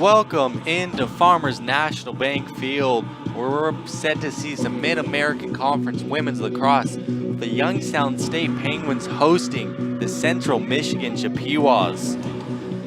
Welcome into Farmers National Bank Field, where we're set to see some Mid-American Conference Women's Lacrosse. The Youngstown State Penguins hosting the Central Michigan Chippewas.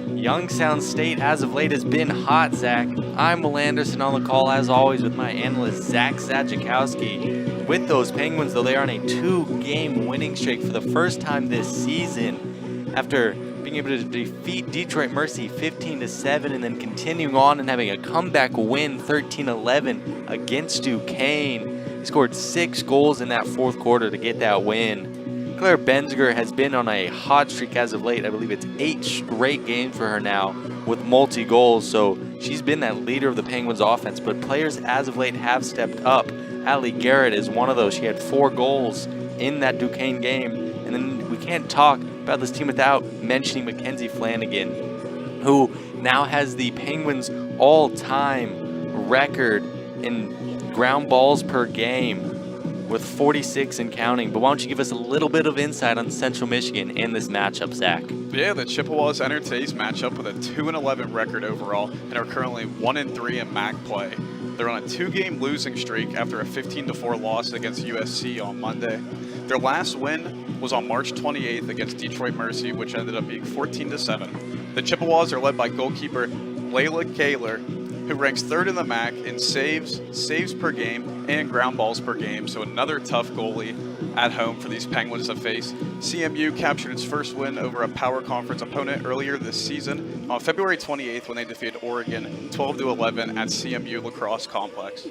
Youngstown State, as of late, has been hot, Zach. I'm Will Anderson on the call, as always, with my analyst, Zach Zajakowski. With those Penguins, though, they are on a 2-game winning streak for the first time this season, after being able to defeat Detroit Mercy 15-7 and then continuing on and having a comeback win 13-11 against Duquesne. He scored 6 goals in that fourth quarter to get that win. Claire Benziger has been on a hot streak as of late. I believe it's 8 straight games for her now with multi-goals, so she's been that leader of the Penguins offense, but players as of late have stepped up. Allie Garrett is one of those. She had 4 goals in that Duquesne game, and then we can't talk about this team without mentioning Mackenzie Flanagan, who now has the Penguins all-time record in ground balls per game with 46 and counting. But why don't you give us a little bit of insight on Central Michigan in this matchup, Zach? Yeah, the Chippewas entered today's matchup with a 2-11 record overall and are currently 1-3 in MAC play. They're on a 2-game losing streak after a 15-4 loss against USC on Monday. Their last win was on March 28th against Detroit Mercy, which ended up being 14-7. The Chippewas are led by goalkeeper Layla Kaler, who ranks 3rd in the MAC in saves per game, and ground balls per game. So another tough goalie at home for these Penguins to face. CMU captured its first win over a power conference opponent earlier this season on February 28th when they defeated Oregon 12-11 at CMU Lacrosse Complex.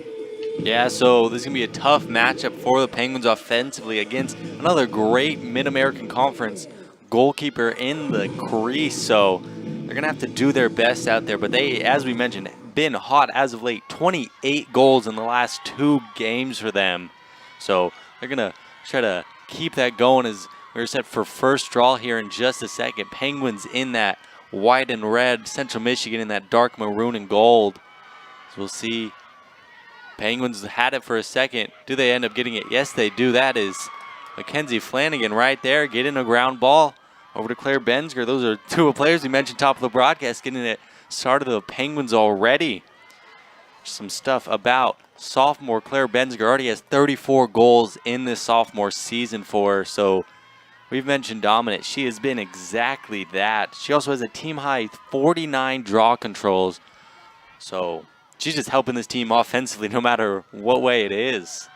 Yeah, so this is going to be a tough matchup for the Penguins offensively against another great Mid-American Conference goalkeeper in the crease. So they're going to have to do their best out there. But they, as we mentioned, been hot as of late. 28 goals in the last 2 games for them. So they're going to try to keep that going as we're set for first draw here in just a second. Penguins in that white and red, Central Michigan in that dark maroon and gold. So we'll see. Penguins had it for a second. Do they end up getting it? Yes, they do. That is Mackenzie Flanagan right there, getting a ground ball over to Claire Benziger. Those are 2 players we mentioned top of the broadcast, getting it started the Penguins already. Some stuff about sophomore Claire Benziger. Already has 34 goals in this sophomore season for her. So we've mentioned dominant. She has been exactly that. She also has a team high 49 draw controls. So she's just helping this team offensively no matter what way it is.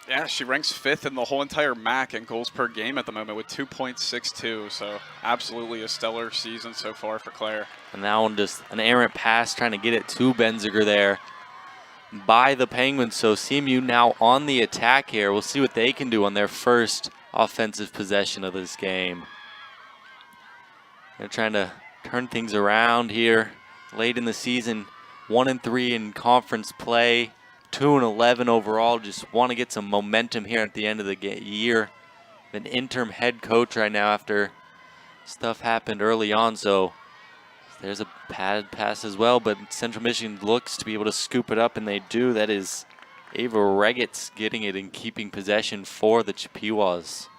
Yeah, she ranks 5th in the whole entire MAC in goals per game at the moment with 2.62. So absolutely a stellar season so far for Claire. And now just an errant pass trying to get it to Benziger there by the Penguins. So CMU now on the attack here. We'll see what they can do on their first offensive possession of this game. They're trying to turn things around here late in the season. 1-3 in conference play, 2-11 overall. Just want to get some momentum here at the end of the year. An interim head coach right now after stuff happened early on. So there's a pad pass as well, but Central Michigan looks to be able to scoop it up, and they do. That is Ava Regetz getting it and keeping possession for the Chippewas.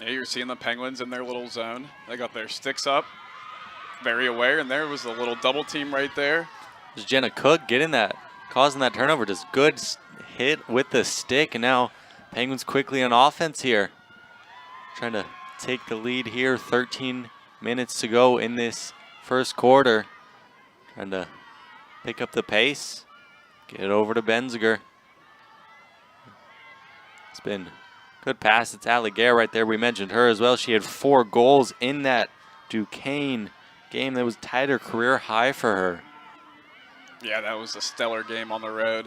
Yeah, you're seeing the Penguins in their little zone. They got their sticks up, very aware, and there was a little double team right there. There's Jenna Cook getting that, causing that turnover. Just good hit with the stick, and now Penguins quickly on offense here. Trying to take the lead here. 13 minutes to go in this first quarter. Trying to pick up the pace. Get it over to Benziger. It's been good pass. It's Allie Gare right there. We mentioned her as well. She had 4 goals in that Duquesne game that was tied her career high for her. Yeah, that was a stellar game on the road.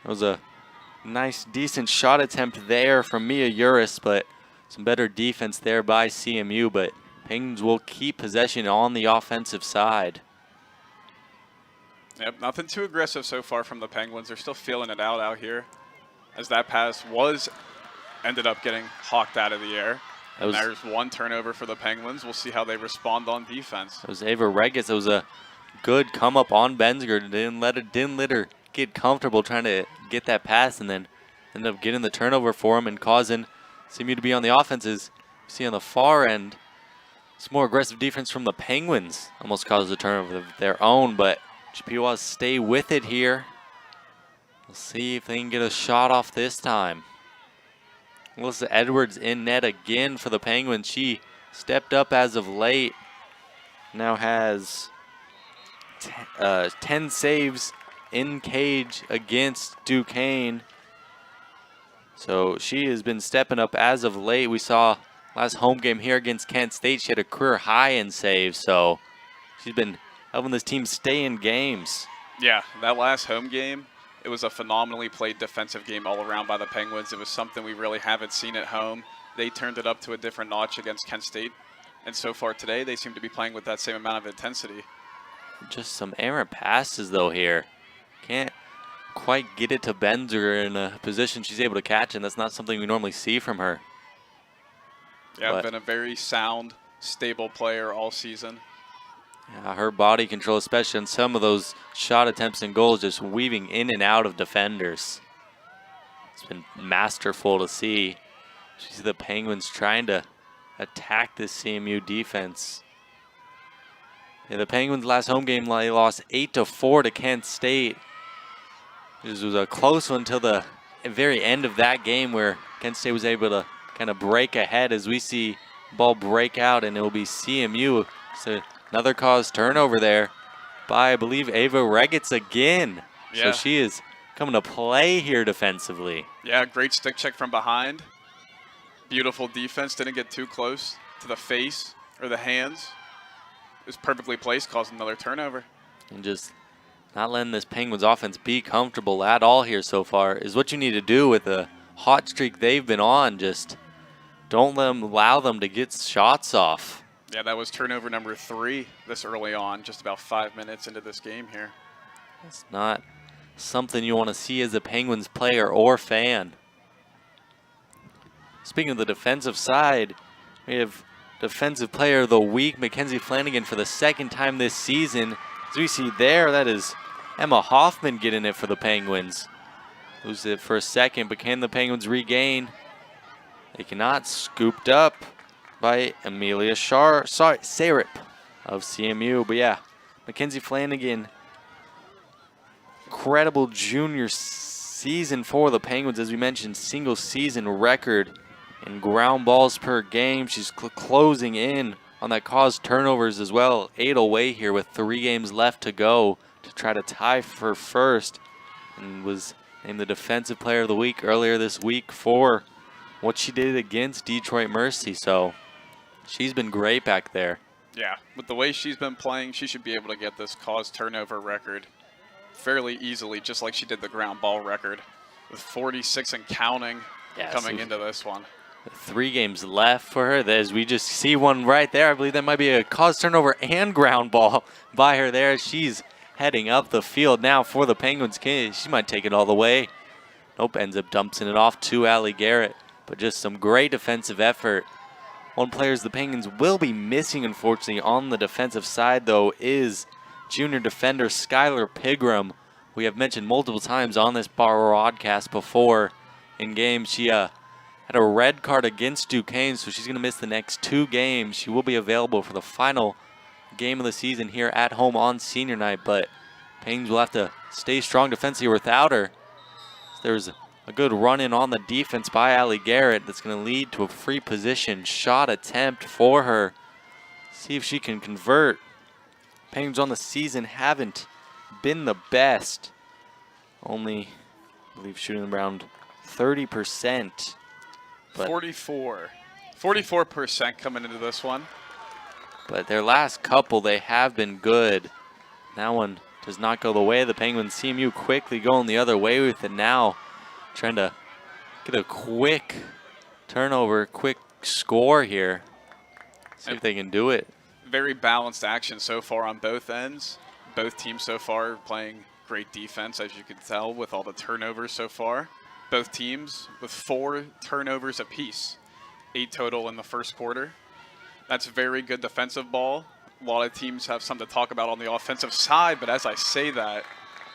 That was a nice, decent shot attempt there from Mia Uris, but some better defense there by CMU. But Penguins will keep possession on the offensive side. Yep, nothing too aggressive so far from the Penguins. They're still feeling it out here, as that pass ended up getting hawked out of the air. And there's 1 turnover for the Penguins. We'll see how they respond on defense. It was Ava Regetz. It was a good come up on Benziger. Didn't let her get comfortable trying to get that pass, and then ended up getting the turnover for him and causing CMU to be on the offenses. You see on the far end, Some more aggressive defense from the Penguins. Almost caused a turnover of their own, but Chippewas stay with it here. We'll see if they can get a shot off this time. Melissa Edwards in net again for the Penguins. She stepped up as of late. Now has 10 saves in cage against Duquesne. So she has been stepping up as of late. We saw last home game here against Kent State. She had a career high in saves. So she's been helping this team stay in games. Yeah, that last home game, it was a phenomenally played defensive game all around by the Penguins. It was something we really haven't seen at home. They turned it up to a different notch against Kent State. And so far today, they seem to be playing with that same amount of intensity. Just some errant passes, though, here. Can't quite get it to Benzer in a position she's able to catch, and that's not something we normally see from her. Yeah, But been a very sound, stable player all season. yeah, her body control, especially on some of those shot attempts and goals, just weaving in and out of defenders. It's been masterful to see. She's the Penguins trying to attack this CMU defense. Yeah, the Penguins last home game they lost 8-4 to Kent State. This was a close one until the very end of that game where Kent State was able to kind of break ahead as we see ball break out, and it will be CMU. So another caused turnover there by, I believe, Ava Regitz again. Yeah. So she is coming to play here defensively. Yeah, great stick check from behind. Beautiful defense, didn't get too close to the face or the hands. It was perfectly placed, caused another turnover. And just not letting this Penguins offense be comfortable at all here so far is what you need to do with the hot streak they've been on. Just don't allow them to get shots off. Yeah, that was turnover number 3 this early on, just about 5 minutes into this game here. It's not something you want to see as a Penguins player or fan. Speaking of the defensive side, we have Defensive Player of the Week, Mackenzie Flanagan, for the second time this season. As we see there, that is Emma Hoffman getting it for the Penguins. Loses it for a second, but can the Penguins regain? They cannot. Scooped up by Amelia Sarip of CMU. But yeah, Mackenzie Flanagan, incredible junior season for the Penguins. As we mentioned, single season record in ground balls per game. She's closing in on that caused turnovers as well. 8 away here with 3 games left to go to try to tie for first, and was named the Defensive Player of the Week earlier this week for what she did against Detroit Mercy. So she's been great back there. Yeah, with the way she's been playing, she should be able to get this caused turnover record fairly easily, just like she did the ground ball record, with 46 and counting coming into this one. 3 games left for her. As we just see one right there, I believe that might be a caused turnover and ground ball by her there. She's heading up the field now for the Penguins. She might take it all the way. Nope, ends up dumping it off to Allie Garrett. But just some great defensive effort. One player the Penguins will be missing, unfortunately, on the defensive side, though, is junior defender Skylar Pigram. We have mentioned multiple times on this broadcast before in games. She had a red card against Duquesne, so she's going to miss the next 2 games. She will be available for the final game of the season here at home on senior night, but Penguins will have to stay strong defensively without her. There's a good run-in on the defense by Allie Garrett that's going to lead to a free position shot attempt for her. See if she can convert. Penguins on the season haven't been the best. Only, I believe, shooting around 30%. 44% coming into this one. But their last couple, they have been good. That one does not go the way of the Penguins. CMU quickly going the other way with it now. Trying to get a quick turnover, quick score here. See if they can do it. Very balanced action so far on both ends. Both teams so far playing great defense, as you can tell, with all the turnovers so far. Both teams with 4 turnovers apiece. 8 total in the first quarter. That's very good defensive ball. A lot of teams have something to talk about on the offensive side, but as I say that,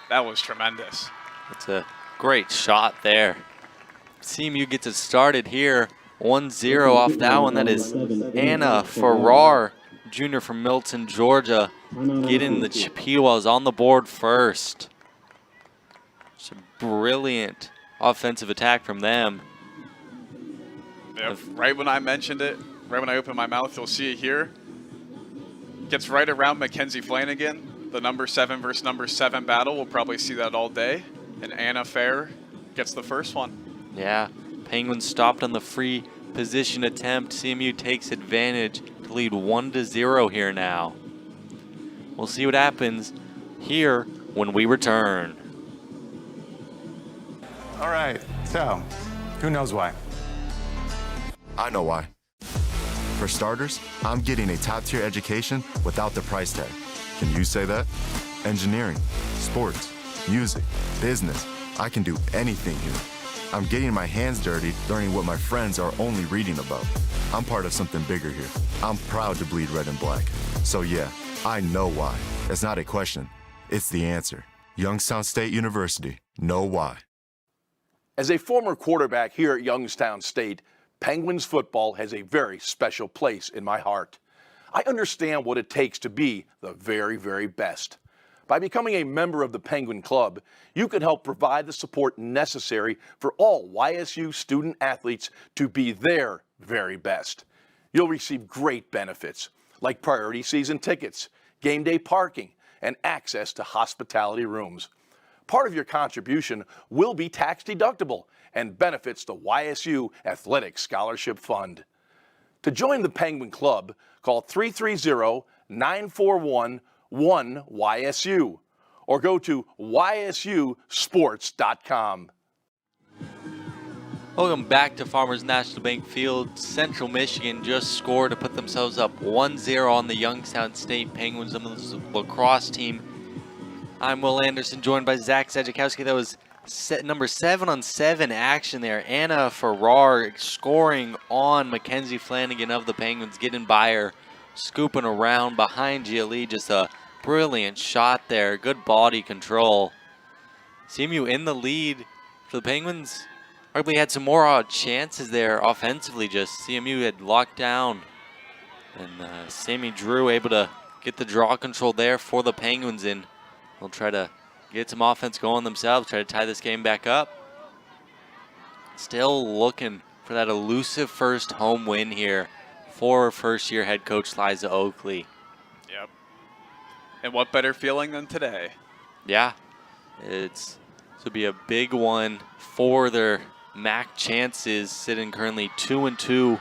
that was tremendous. It's a great shot there. CMU gets it started here 1-0 off that one. That is Anna Farrar, junior from Milton, Georgia, getting the Chippewas on the board first. It's a brilliant offensive attack from them. Yep. Right when I mentioned it, right when I opened my mouth, you'll see it here. Gets right around Mackenzie Flanagan. The number 7 versus number 7 battle. We'll probably see that all day. And Anna Fair gets the first one. Yeah, Penguins stopped on the free position attempt. CMU takes advantage to lead 1-0 here now. We'll see what happens here when we return. All right, so who knows why? I know why. For starters, I'm getting a top-tier education without the price tag. Can you say that? Engineering, sports, music, business. I can do anything here. I'm getting my hands dirty, learning what my friends are only reading about. I'm part of something bigger here. I'm proud to bleed red and black. So yeah, I know why. It's not a question. It's the answer. Youngstown State University. Know why. As a former quarterback here at Youngstown State, Penguins football has a very special place in my heart. I understand what it takes to be the very, very best. By becoming a member of the Penguin Club, you can help provide the support necessary for all YSU student athletes to be their very best. You'll receive great benefits like priority season tickets, game day parking, and access to hospitality rooms. Part of your contribution will be tax deductible and benefits the YSU Athletic Scholarship Fund. To join the Penguin Club, call 330-941-1YSU or go to ysusports.com. Welcome back to Farmers National Bank Field. Central Michigan just scored to put themselves up 1-0 on the Youngstown State Penguins, the lacrosse team. I'm Will Anderson, joined by Zach Zedzikowski. That was number 7-on-7 action there. Anna Farrar scoring on Mackenzie Flanagan of the Penguins, getting by her, scooping around behind Gia Lee. Just a brilliant shot there. Good body control. CMU in the lead for the Penguins. Arguably had some more chances there offensively. Just CMU had locked down, and Sammy Drew able to get the draw control there for the Penguins, and they'll try to get some offense going themselves, try to tie this game back up. Still looking for that elusive first home win here for first-year head coach Liza Oakley. Yep. And what better feeling than today? Yeah, this will be a big one for their MAC chances, sitting currently 2-2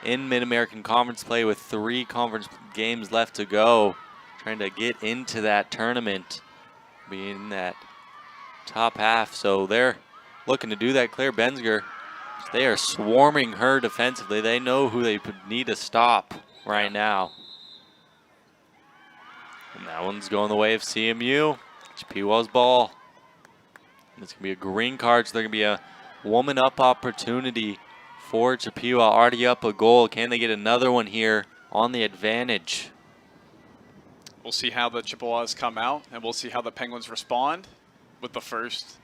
in Mid-American Conference play with 3 conference games left to go. Trying to get into that tournament, be in that top half. So they're looking to do that. Claire Bensger, they are swarming her defensively. They know who they need to stop right now. And that one's going the way of CMU. Chippewa's ball. It's going to be a green card, so there's going to be a woman up opportunity for Chippewa. Already up a goal. Can they get another one here on the advantage? We'll see how the Chippewas come out, and we'll see how the Penguins respond with the first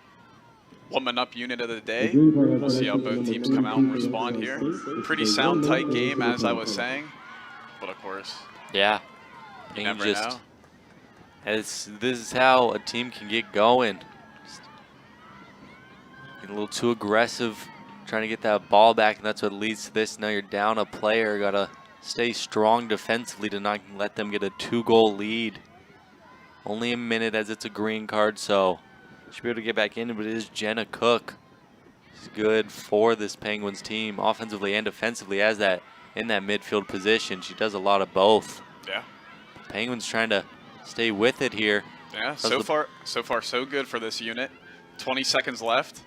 woman up unit of the day. We'll see how both teams come out and respond here. Pretty sound, tight game, as I was saying. But of course, yeah, you never know. This is how a team can get going. Just get a little too aggressive, trying to get that ball back, and that's what leads to this. Now you're down a player, gotta stay strong defensively to not let them get a 2-goal lead. Only a minute as it's a green card, so should be able to get back in, but it is Jenna Cook. She's good for this Penguins team, offensively and defensively, as that in that midfield position. She does a lot of both. Yeah. Penguins trying to stay with it here. Yeah, so far so good for this unit. 20 seconds left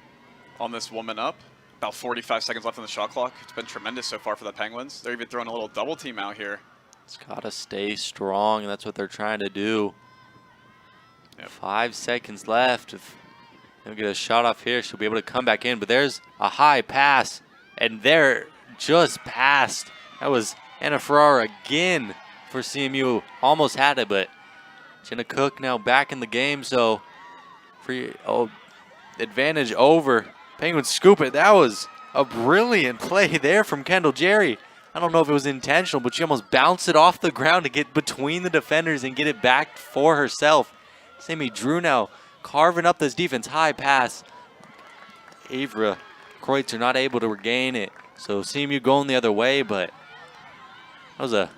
on this woman up. About 45 seconds left on the shot clock. It's been tremendous so far for the Penguins. They're even throwing a little double team out here. It's got to stay strong, and that's what they're trying to do. Yep. 5 seconds left. If they'll get a shot off here, she'll be able to come back in. But there's a high pass, and they're just passed. That was Anna Farrar again for CMU. Almost had it, but Jenna Cook now back in the game, so free advantage over. Penguins scoop it. That was A brilliant play there from Kendall Jerry. I don't know if it was intentional, but she almost bounced it off the ground to get between the defenders and get it back for herself. Sammy Drew now carving up this defense. High pass. Avra Kreutzer not able to regain it. So CMU going the other way, but that was a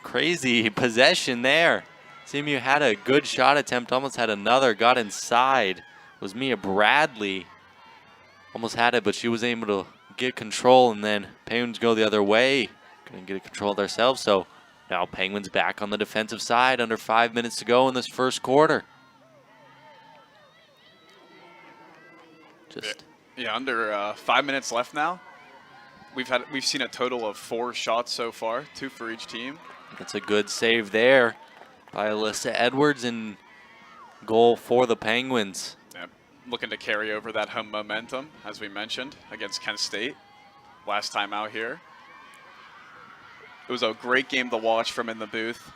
crazy possession there. CMU had a good shot attempt, almost had another, got inside. It was Mia Bradley. Almost had it, but she was able to get control, and then Penguins go the other way. Couldn't get it controlled themselves, so now Penguins back on the defensive side, under 5 minutes to go in this first quarter. Yeah, under 5 minutes left now. We've seen a total of 4 shots so far, 2 for each team. That's a good save there by Alyssa Edwards, and goal for the Penguins. Yeah, looking to carry over that home momentum, as we mentioned, against Kent State last time out here. It was a great game to watch from in the booth.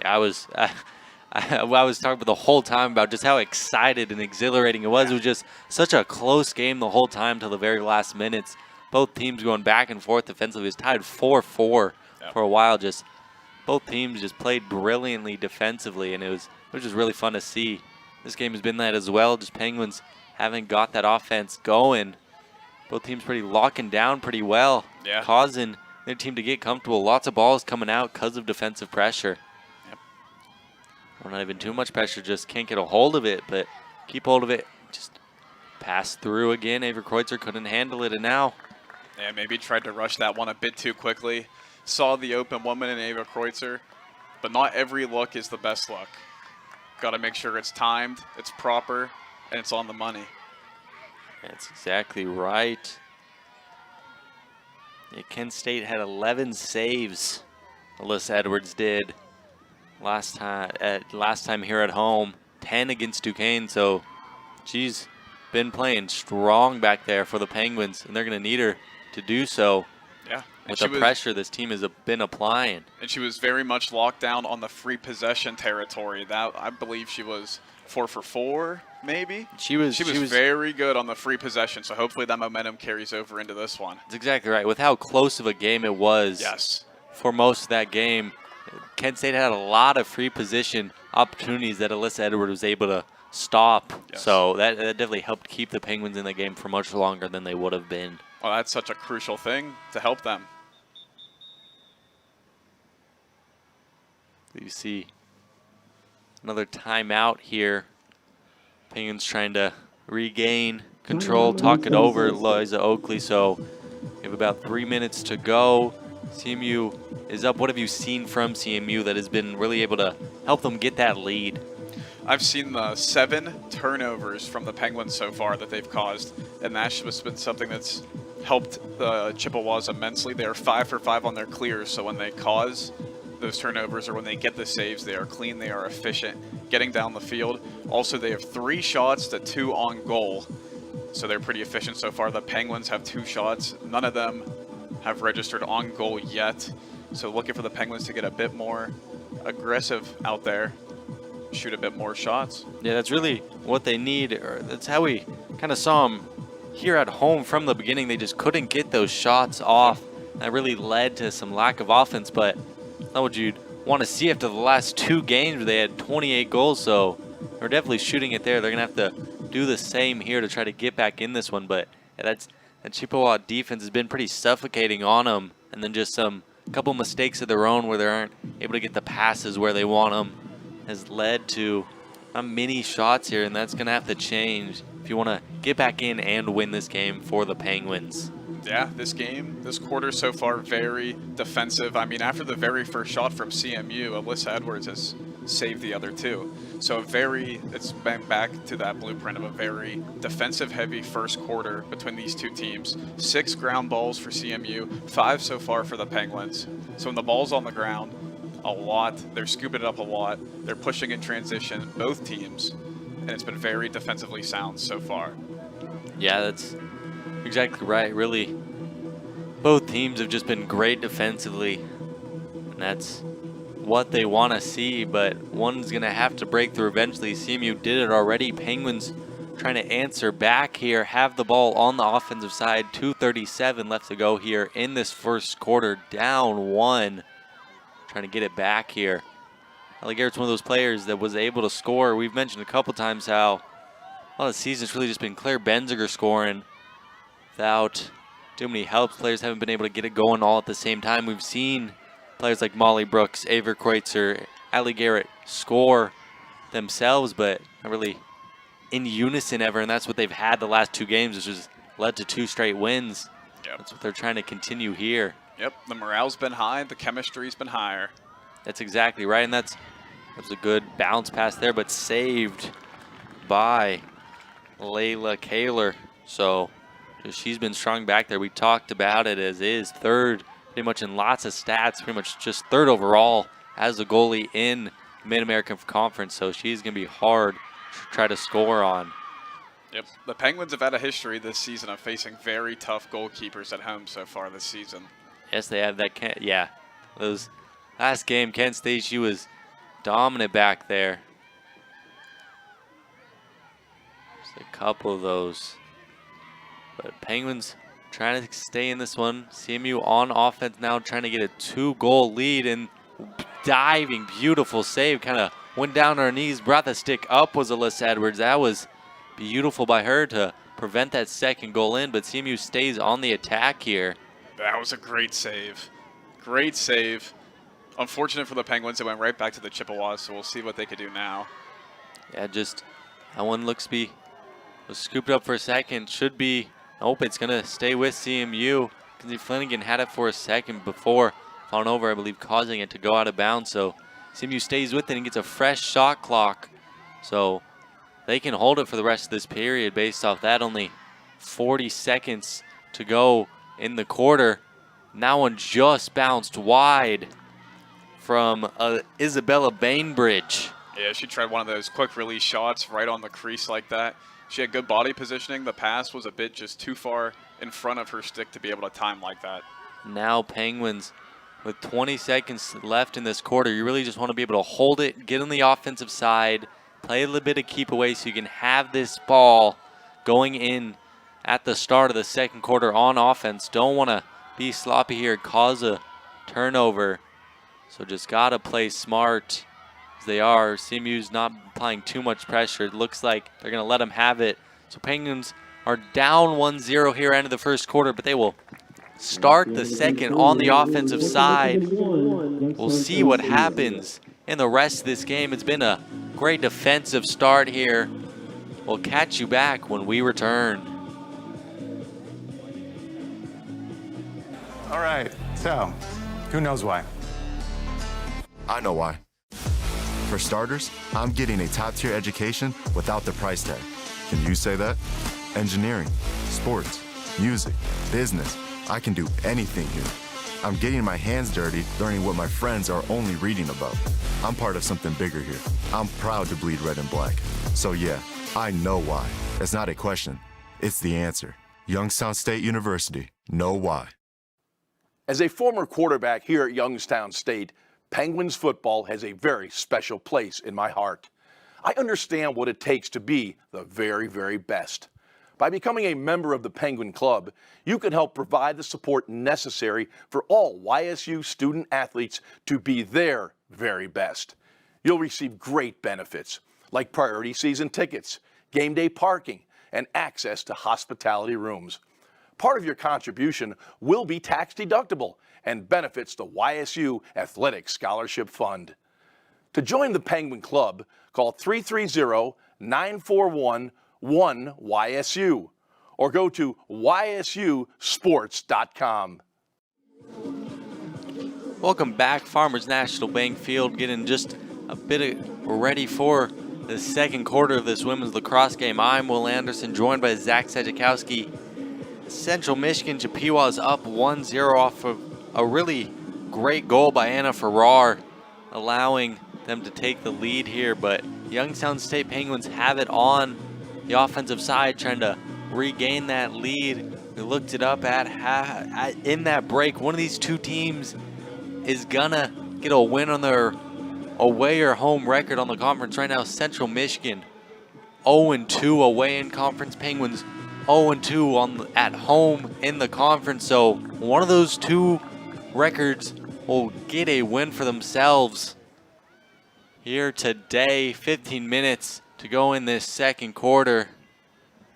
Yeah, I was talking about the whole time about just how excited and exhilarating it was. It was just such a close game the whole time till the very last minutes. Both teams going back and forth defensively. It was tied 4-4 for a while. Just both teams just played brilliantly defensively, and it was just really fun to see. This game has been that as well. Just Penguins haven't got that offense going. Both teams pretty locking down pretty well, causing their team to get comfortable. Lots of balls coming out because of defensive pressure. Well, not even too much pressure, just can't get a hold of it, but keep hold of it. Just pass through again. Ava Kreutzer couldn't handle it, and now. Yeah, maybe tried to rush that one a bit too quickly. Saw the open woman in Ava Kreutzer, but not every look is the best look. Got to make sure it's timed, it's proper, and it's on the money. That's exactly right. Yeah, Kent State had 11 saves, Alyssa Edwards did. Last time here at home, 10 against Duquesne, so she's been playing strong back there for the Penguins, and they're going to need her to do so. Yeah. With the pressure this team has been applying. And she was very much locked down on the free possession territory. That I believe she was 4 for 4, maybe. She was very good on the free possession, so hopefully that momentum carries over into this one. That's exactly right. With how close of a game it was for most of that game, Kent State had a lot of free position opportunities that Alyssa Edwards was able to stop. So that definitely helped keep the Penguins in the game for much longer than they would have been. Well, that's such a crucial thing to help them. You see another timeout here. Penguins trying to regain control, talk it over Liza Oakley. So we have about 3 minutes to go. CMU is up. What have you seen from CMU that has been really able to help them get that lead? I've seen the 7 turnovers from the Penguins so far that they've caused, and that's been something that's helped the Chippewas immensely. They are 5 for 5 on their clears, so when they cause those turnovers or when they get the saves, they are clean, they are efficient, getting down the field. Also, they have 3 shots to 2 on goal, so they're pretty efficient so far. The Penguins have 2 shots. None of them have registered on goal yet, so looking for the Penguins to get a bit more aggressive out there, shoot a bit more shots. Yeah, that's really what they need. That's how we kind of saw them here at home from the beginning. They just couldn't get those shots off. That really led to some lack of offense, but not what you'd want to see after the last 2 games where they had 28 goals, so they're definitely shooting it there. They're going to have to do the same here to try to get back in this one, but yeah, that Chippewa defense has been pretty suffocating on them, and then just a couple mistakes of their own where they aren't able to get the passes where they want them has led to many shots here, and that's going to have to change if you want to get back in and win this game for the Penguins. Yeah, this quarter so far, very defensive. I mean, after the very first shot from CMU, Alyssa Edwards has saved the other 2. So it's been back to that blueprint of a very defensive-heavy first quarter between these 2 teams. 6 ground balls for CMU, 5 so far for the Penguins. So when the ball's on the ground, a lot, they're scooping it up a lot. They're pushing in transition, both teams, and it's been very defensively sound so far. Yeah, that's exactly right. Really, both teams have just been great defensively, and that's what they want to see, but one's going to have to break through eventually. CMU did it already. Penguins trying to answer back here, have the ball on the offensive side. 2:37 left to go here in this first quarter, down 1. Trying to get it back here. Allie Garrett's one of those players that was able to score. We've mentioned a couple times how a lot of the season's really just been Claire Benziger scoring without too many helps. Players haven't been able to get it going all at the same time. We've seen players like Molly Brooks, Ava Kreutzer, Allie Garrett score themselves, but not really in unison ever, and that's what they've had the last 2 games, which has led to 2 straight wins. Yep. That's what they're trying to continue here. Yep, the morale's been high, the chemistry's been higher. That's exactly right, and that was a good bounce pass there, but saved by Layla Kaler. So she's been strong back there. We talked about it as is. 3rd, pretty much in lots of stats, pretty much just 3rd overall as a goalie in Mid-American Conference. So she's going to be hard to try to score on. Yep, the Penguins have had a history this season of facing very tough goalkeepers at home so far this season. Yes, they have that. Yeah, those last game, Kent State, she was dominant back there. Just a couple of those. But Penguins trying to stay in this one. CMU on offense now, trying to get a 2-goal lead, and diving, beautiful save. Kind of went down on her knees, brought the stick up, was Alyssa Edwards. That was beautiful by her to prevent that 2nd goal in, but CMU stays on the attack here. That was a great save. Great save. Unfortunate for the Penguins, it went right back to the Chippewas, so we'll see what they could do now. Yeah, just that one looks to be was scooped up for a second. Should be, nope, it's going to stay with CMU. Kenzie Flanagan had it for a second before falling over, I believe, causing it to go out of bounds. So CMU stays with it and gets a fresh shot clock. So they can hold it for the rest of this period based off that. Only 40 seconds to go in the quarter. And that one just bounced wide from Isabella Bainbridge. Yeah, she tried one of those quick release shots right on the crease like that. She had good body positioning. The pass was a bit just too far in front of her stick to be able to time like that. Now Penguins with 20 seconds left in this quarter. You really just want to be able to hold it, get on the offensive side, play a little bit of keep away so you can have this ball going in at the start of the 2nd quarter on offense. Don't want to be sloppy here, cause a turnover. So just got to play smart as they are. CMU's not applying too much pressure. It looks like they're going to let them have it. So Penguins are down 1-0 here end of the first quarter, but they will start the 2nd on the offensive side. We'll see what happens in the rest of this game. It's been a great defensive start here. We'll catch you back when we return. All right, so who knows why? I know why. For starters, I'm getting a top-tier education without the price tag. Can you say that? Engineering, sports, music, business. I can do anything here. I'm getting my hands dirty, learning what my friends are only reading about. I'm part of something bigger here. I'm proud to bleed red and black. So yeah, I know why. It's not a question. It's the answer. Youngstown State University. Know why. As a former quarterback here at Youngstown State, Penguins football has a very special place in my heart. I understand what it takes to be the very, very best. By becoming a member of the Penguin Club, you can help provide the support necessary for all YSU student athletes to be their very best. You'll receive great benefits like priority season tickets, game day parking, and access to hospitality rooms. Part of your contribution will be tax deductible and benefits the YSU Athletic Scholarship Fund. To join the Penguin Club, call 330-941-1YSU or go to ysusports.com. Welcome back, Farmers National Bank Field, getting just a bit ready for the 2nd quarter of this women's lacrosse game. I'm Will Anderson, joined by Zach Sedzikowski. Central Michigan Chippewa is up 1-0 off of a really great goal by Anna Farrar, allowing them to take the lead here. But Youngstown State Penguins have it on the offensive side, trying to regain that lead. We looked it up in that break. One of these two teams is gonna get a win on their away or home record on the conference right now. Central Michigan 0-2 away in conference. Penguins 0-2 at home in the conference. So one of those two records will get a win for themselves here today. 15 minutes to go in this second quarter.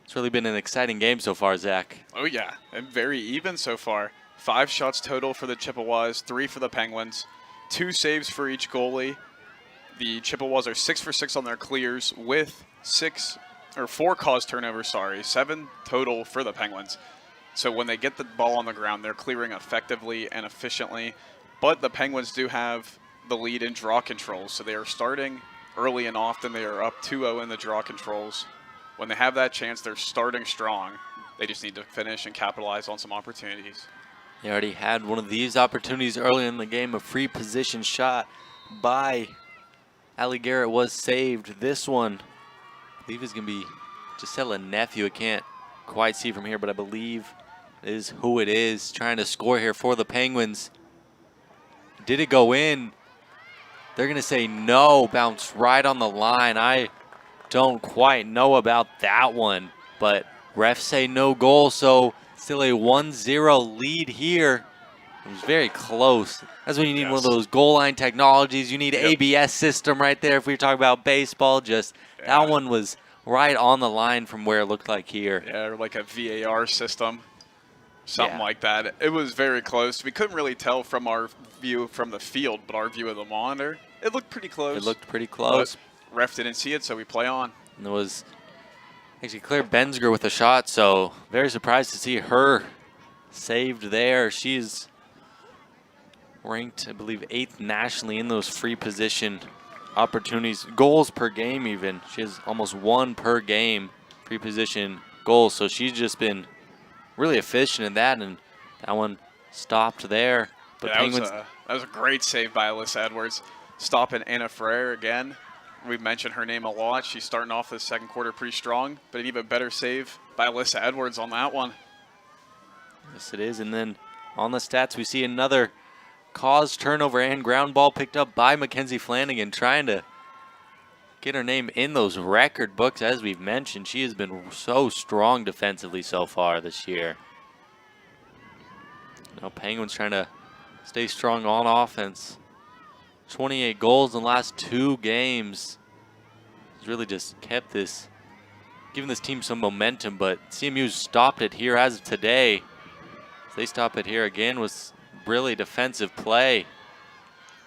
It's really been an exciting game so far, Zach. Oh, yeah, and very even so far. 5 shots total for the Chippewas, 3 for the Penguins, 2 saves for each goalie. The Chippewas are 6 for 6 on their clears with 4 caused turnovers, 7 total for the Penguins. So when they get the ball on the ground, they're clearing effectively and efficiently. But the Penguins do have the lead in draw controls, so they are starting early and often. They are up 2-0 in the draw controls. When they have that chance, they're starting strong. They just need to finish and capitalize on some opportunities. They already had one of these opportunities early in the game. A free position shot by Allie Garrett was saved. This one, I believe, is going to be Gisela Nephew. I can't quite see from here, but I believe is who it is trying to score here for the Penguins. Did it go in? They're going to say no. Bounced right on the line. I don't quite know about that one, but refs say no goal, so still a 1-0 lead here. It was very close. That's when you need one of those goal line technologies. You need ABS system right there. If we talk about baseball, that one was right on the line from where it looked like here. Yeah, or like a VAR system, something like that. It was very close. We couldn't really tell from our view from the field, but our view of the monitor, it looked pretty close. It looked pretty close. But ref didn't see it, so we play on. And it was actually Claire Benziger with a shot, so very surprised to see her saved there. She's ranked, I believe, 8th nationally in those free position opportunities, goals per game even. She has almost 1 per game free position goals, so she's just been really efficient in that, and that one stopped there. But Penguins, that was a great save by Alyssa Edwards. Stopping Anna Ferrer again. We've mentioned her name a lot. She's starting off the second quarter pretty strong, but an even better save by Alyssa Edwards on that one. Yes, it is. And then on the stats, we see another caused turnover and ground ball picked up by Mackenzie Flanagan, trying to get her name in those record books. As we've mentioned, she has been so strong defensively so far this year. Now Penguins trying to stay strong on offense. 28 goals in the last 2 games. It's really just kept this, giving this team some momentum, but CMU stopped it here as of today. They stop it here again with really defensive play.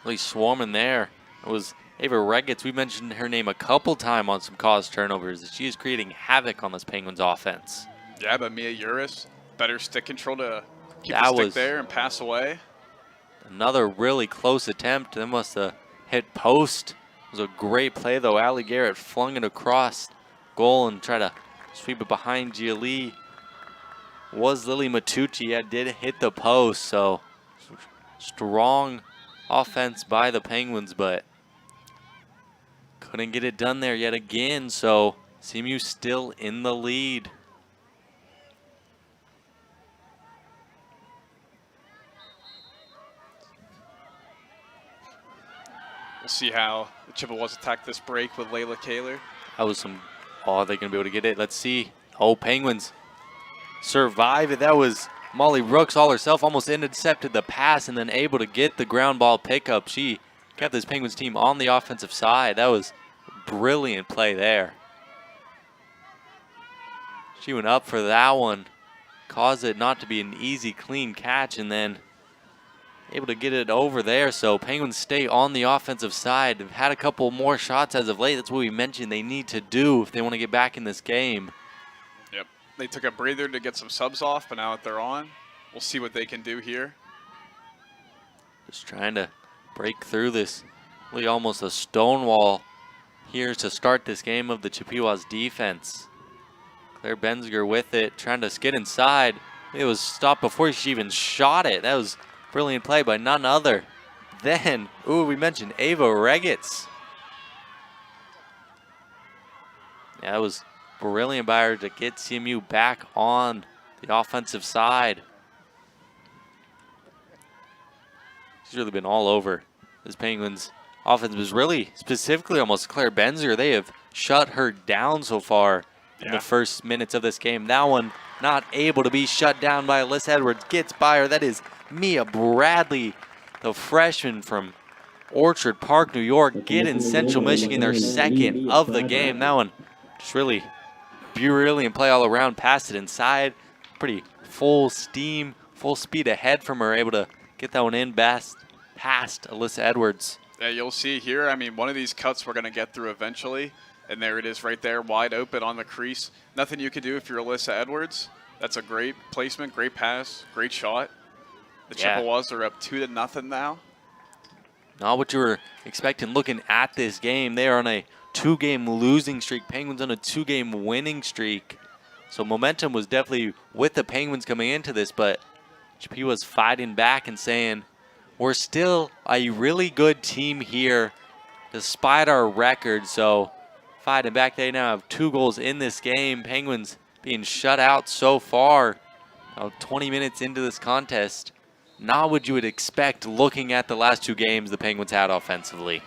Really swarming there. It was Ava Reggetz. We mentioned her name a couple times on some caused turnovers. She is creating havoc on this Penguins offense. Yeah, but Mia Uris, better stick control to keep the stick there and pass away. Another really close attempt. That must have hit post. It was a great play, though. Allie Garrett flung it across goal and tried to sweep it behind Gia Lee. Was Lily Matucci. Yeah, did hit the post. So strong offense by the Penguins, but couldn't get it done there yet again. So CMU still in the lead. We'll see how the Chippewas attack this break with Layla Kaler. That was some, are they going to be able to get it? Let's see. Oh, Penguins survive it. That was Molly Brooks all herself, almost intercepted the pass and then able to get the ground ball pickup. She kept this Penguins team on the offensive side. That was brilliant play there. She went up for that one, caused it not to be an easy, clean catch, and then able to get it over there. So Penguins stay on the offensive side. They've had a couple more shots as of late. That's what we mentioned they need to do if they want to get back in this game. Yep. They took a breather to get some subs off, but now that they're on, we'll see what they can do here. Just trying to break through this, really almost a stonewall here to start this game of the Chippewas defense. Claire Benziger with it, trying to skid inside. It was stopped before she even shot it. That was brilliant play by none other than, we mentioned Ava Reggetz. Yeah, that was brilliant by her to get CMU back on the offensive side. She's really been all over this Penguins offense. Was really specifically almost Claire Benziger. They have shut her down so far in the first minutes of this game. That one not able to be shut down by Alyssa Edwards. Gets by her. That is Mia Bradley, the freshman from Orchard Park, New York, getting Central Michigan their second of the game. That one just really brilliant play all around. Passed it inside. Pretty full steam, full speed ahead from her. Able to get that one in past Alyssa Edwards. Yeah, you'll see here, I mean, one of these cuts we're going to get through eventually. And there it is right there, wide open on the crease. Nothing you can do if you're Alyssa Edwards. That's a great placement, great pass, great shot. The Chippewas are up 2-0 now. Not what you were expecting looking at this game. They are on a 2-game losing streak. Penguins on a 2-game winning streak. So momentum was definitely with the Penguins coming into this, but Chippewas fighting back and saying, we're still a really good team here despite our record. So fighting back. They now have 2 goals in this game. Penguins being shut out so far. Now 20 minutes into this contest. Not what you would expect looking at the last 2 games the Penguins had offensively.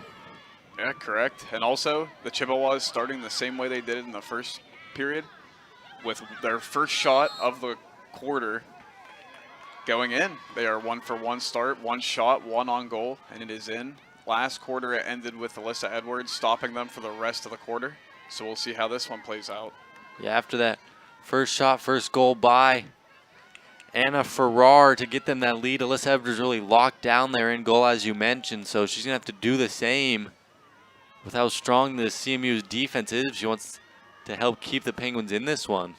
Yeah, correct. And also, the Chippewas starting the same way they did in the first period, with their first shot of the quarter going in. They are 1-for-1 start, 1 shot, 1 on goal, and it is in. Last quarter, it ended with Alyssa Edwards stopping them for the rest of the quarter. So we'll see how this one plays out. Yeah, after that first shot, first goal by Anna Farrar to get them that lead. Alyssa Edwards really locked down there in goal, as you mentioned, so she's going to have to do the same with how strong the CMU's defense is if she wants to help keep the Penguins in this one.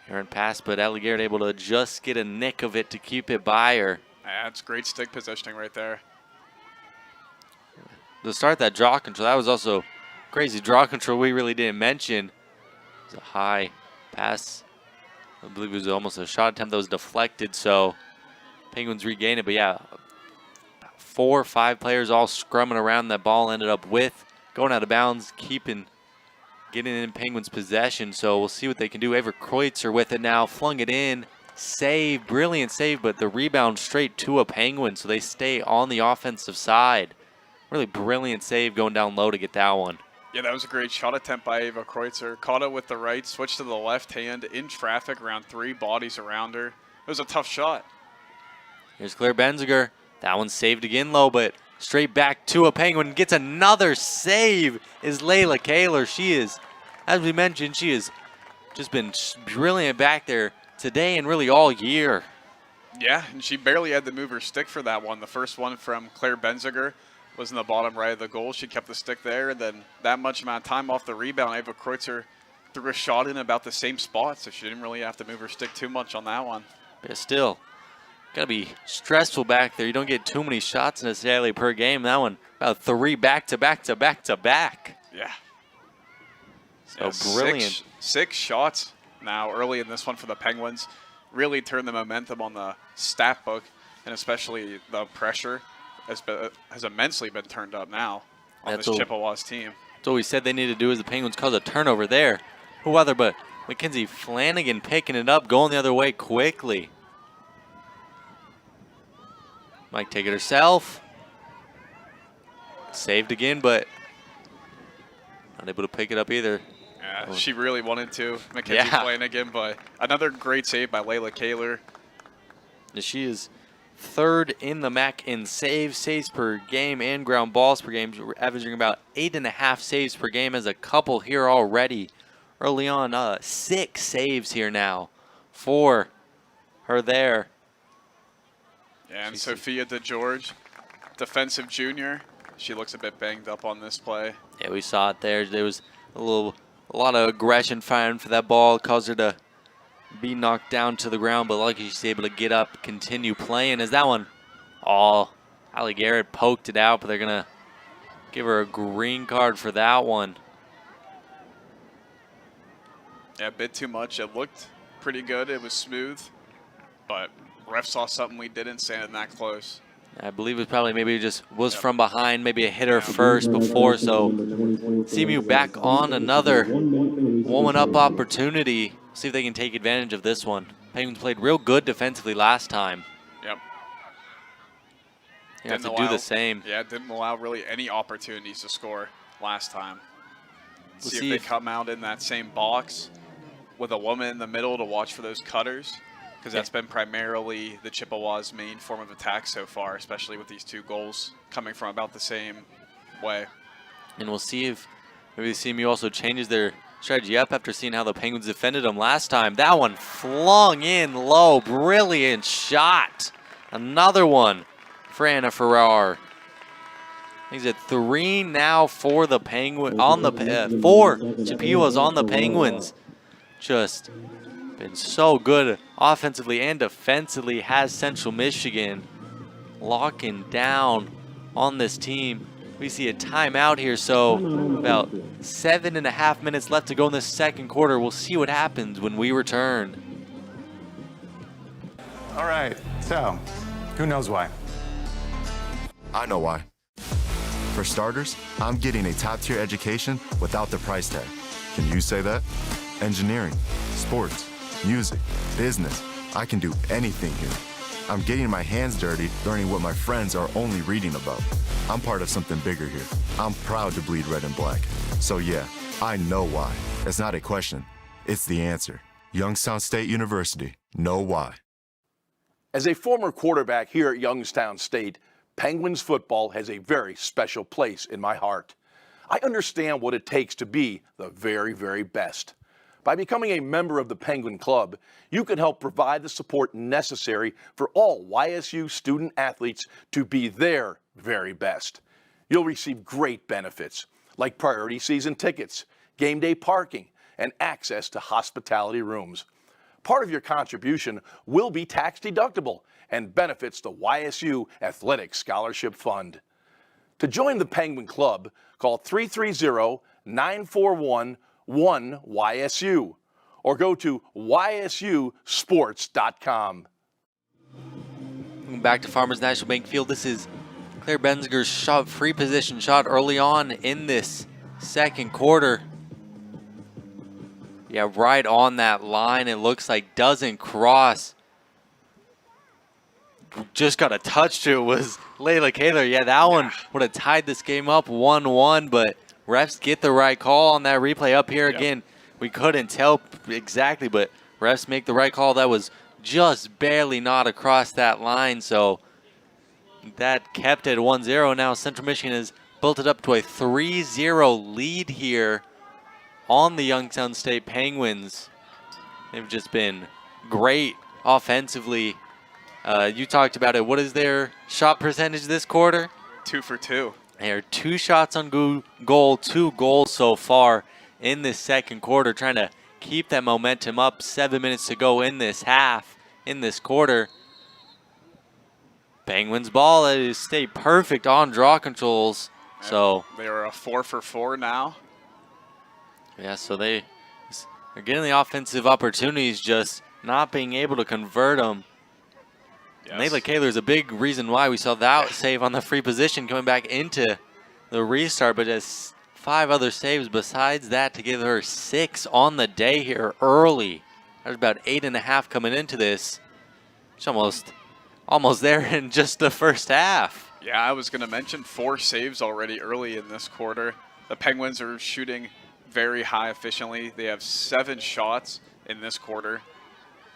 Aaron pass, but Allie Garrett able to just get a nick of it to keep it by her. Yeah, it's great stick positioning right there. To start that draw control, that was also crazy draw control we really didn't mention. It was a high pass. I believe it was almost a shot attempt that was deflected, so Penguins regain it. But yeah, 4 or 5 players all scrumming around that ball ended up with. Going out of bounds, getting in Penguins possession. So we'll see what they can do. Ava Kreutzer with it now, flung it in. Save, brilliant save, but the rebound straight to a Penguin, so they stay on the offensive side. Really brilliant save going down low to get that one. Yeah, that was a great shot attempt by Ava Kreutzer. Caught it with the right, switched to the left hand, in traffic, around 3 bodies around her. It was a tough shot. Here's Claire Benziger. That one's saved again low, but straight back to a Penguin. Gets another save is Layla Kaler. She is, as we mentioned, she has just been brilliant back there today and really all year. Yeah, and she barely had to move her stick for that one. The first one from Claire Benziger was in the bottom right of the goal. She kept the stick there, and then that much amount of time off the rebound, Ava Kreutzer threw a shot in about the same spot, so she didn't really have to move her stick too much on that one. But still, got to be stressful back there. You don't get too many shots necessarily per game. That one, about 3 back-to-back-to-back-to-back. Yeah. So yeah, brilliant. Six shots now early in this one for the Penguins. Really turned the momentum on the stat book, and especially the pressure has immensely been turned up now on this Chippewas team. That's what we said they need to do is the Penguins cause a turnover there. Who other but Mackenzie Flanagan picking it up, going the other way quickly. Might take it herself. Saved again, but not able to pick it up either. Yeah, she really wanted to, Mackenzie Flanagan, but another great save by Layla Kaler. She is 3rd in the MAC in saves per game and ground balls per game. We're averaging about 8.5 saves per game as a couple here already. Early on, 6 saves here now for her there. Yeah, and Sophia DeGeorge, defensive junior. She looks a bit banged up on this play. Yeah, we saw it there. There was a lot of aggression firing for that ball. Caused her to be knocked down to the ground, but lucky she's able to get up, continue playing. As that one, Allie Garrett poked it out, but they're going to give her a green card for that one. Yeah, a bit too much. It looked pretty good. It was smooth, but ref saw something we didn't, standing that close. I believe it probably maybe just was from behind, maybe a hitter first before. So CMU back on another woman-up opportunity. See if they can take advantage of this one. Penguins played real good defensively last time. Yep. You have to do the same. Yeah, didn't allow really any opportunities to score. last time. We'll See if they come out in that same box with a woman in the middle to watch for those cutters, because that's been primarily the Chippewas' main form of attack so far, especially with these 2 goals coming from about the same way. And we'll see if maybe CMU also changes their strategy up after seeing how the Penguins defended them last time. That one flung in low. Brilliant shot. Another one for Anna Ferrar. He's at 3 now for the Penguins. On the 4 Chippewas on the Penguins. Just been so good offensively and defensively has Central Michigan locking down on this team. We see a timeout here, so about 7.5 minutes left to go in the second quarter. We'll see what happens when we return. All right, so who knows why? I know why. For starters, I'm getting a top-tier education without the price tag. Can you say that? Engineering, sports, music, business. I can do anything here. I'm getting my hands dirty, learning what my friends are only reading about. I'm part of something bigger here. I'm proud to bleed red and black. So yeah, I know why. It's not a question. It's the answer. Youngstown State University. Know why. As a former quarterback here at Youngstown State, Penguins football has a very special place in my heart. I understand what it takes to be the very, very best. By becoming a member of the Penguin Club, you can help provide the support necessary for all YSU student athletes to be their very best. You'll receive great benefits like priority season tickets, game day parking, and access to hospitality rooms. Part of your contribution will be tax deductible and benefits the YSU Athletic Scholarship Fund. To join the Penguin Club, call 330-941-1YSU or go to ysusports.com. Back to Farmers National Bank Field. This is Claire Benzinger's shot, free position shot early on in this second quarter. Yeah, right on that line. It looks like doesn't cross. Just got a touch to it was Layla Kaler. Yeah, that one would have tied this game up 1-1, but refs get the right call on that replay up here. Again, we couldn't tell exactly, but refs make the right call. That was just barely not across that line, so that kept it 1-0. Now Central Michigan has built it up to a 3-0 lead here on the Youngstown State Penguins. They've just been great offensively. You talked about it. What is their shot percentage this quarter? 2 for 2. They are 2 shots on goal, 2 goals so far in this second quarter, trying to keep that momentum up. 7 minutes to go in this half, in this quarter. Penguins ball. It stayed perfect on draw controls. So they are a 4 for 4 now. Yeah, so they're getting the offensive opportunities, just not being able to convert them. Yes. Layla Kaler is a big reason why we saw that save on the free position coming back into the restart, but just 5 other saves besides that to give her 6 on the day here early. There's about 8.5 coming into this. She's almost there in just the first half. Yeah, I was going to mention 4 saves already early in this quarter. The Penguins are shooting very high efficiently. They have 7 shots in this quarter,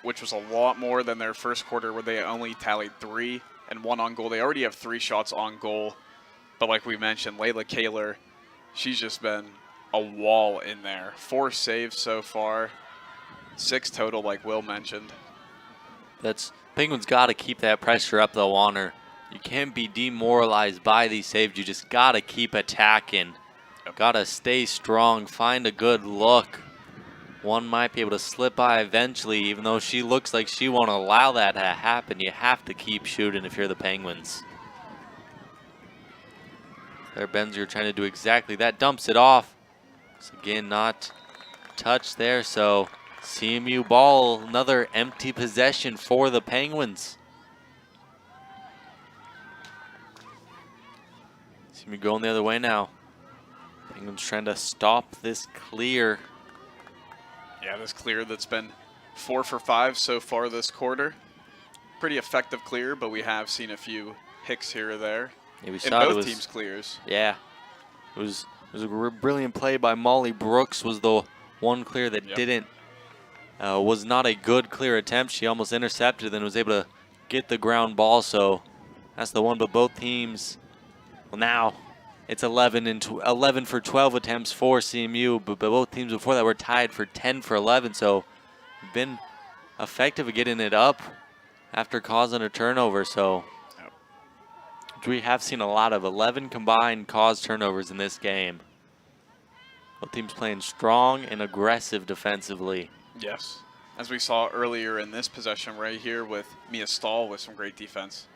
which was a lot more than their first quarter where they only tallied 3 and 1 on goal. They already have 3 shots on goal. But like we mentioned, Layla Kaler, she's just been a wall in there. 4 saves so far, 6 total like Will mentioned. Penguins got to keep that pressure up though on her. You can't be demoralized by these saves. You just got to keep attacking. Got to stay strong, find a good look. One might be able to slip by eventually, even though she looks like she won't allow that to happen. You have to keep shooting if you're the Penguins. There, Benziger trying to do exactly that. Dumps it off. So again, not touched there. So CMU ball, another empty possession for the Penguins. CMU going the other way now. Penguins trying to stop this clear. Yeah, this clear that's been 4 for 5 so far this quarter. Pretty effective clear, but we have seen a few hicks here or there. Yeah, we in saw both teams' clears. Yeah, it was was a brilliant play by Molly Brooks. Was the one clear that was not a good clear attempt. She almost intercepted and was able to get the ground ball. So that's the one. But both teams, well, now it's 11 for 12 attempts for CMU. But both teams before that were tied for 10 for 11. So been effective at getting it up after causing a turnover. So we have seen a lot of 11 combined caused turnovers in this game. Both teams playing strong and aggressive defensively. Yes, as we saw earlier in this possession right here with Mia Stahl with some great defense.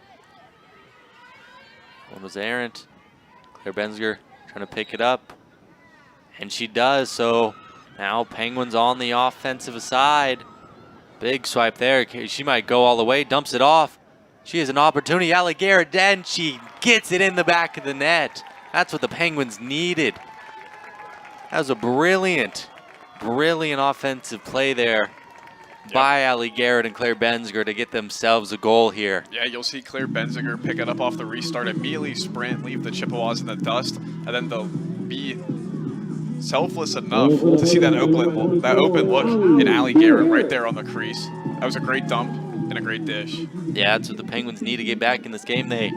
One was errant. Claire Benziger trying to pick it up, and she does. So now Penguins on the offensive side. Big swipe there. She might go all the way, dumps it off. She has an opportunity. Allie Garrett, then she gets it in the back of the net. That's what the Penguins needed. That was a brilliant offensive play there by Allie Garrett and Claire Benziger to get themselves a goal here. Yeah, you'll see Claire Benziger pick it up off the restart, immediately sprint, leave the Chippewas in the dust, and then they'll be selfless enough to see that open look in Allie Garrett right there on the crease. That was a great dump and a great dish. Yeah, that's what the Penguins need to get back in this game. They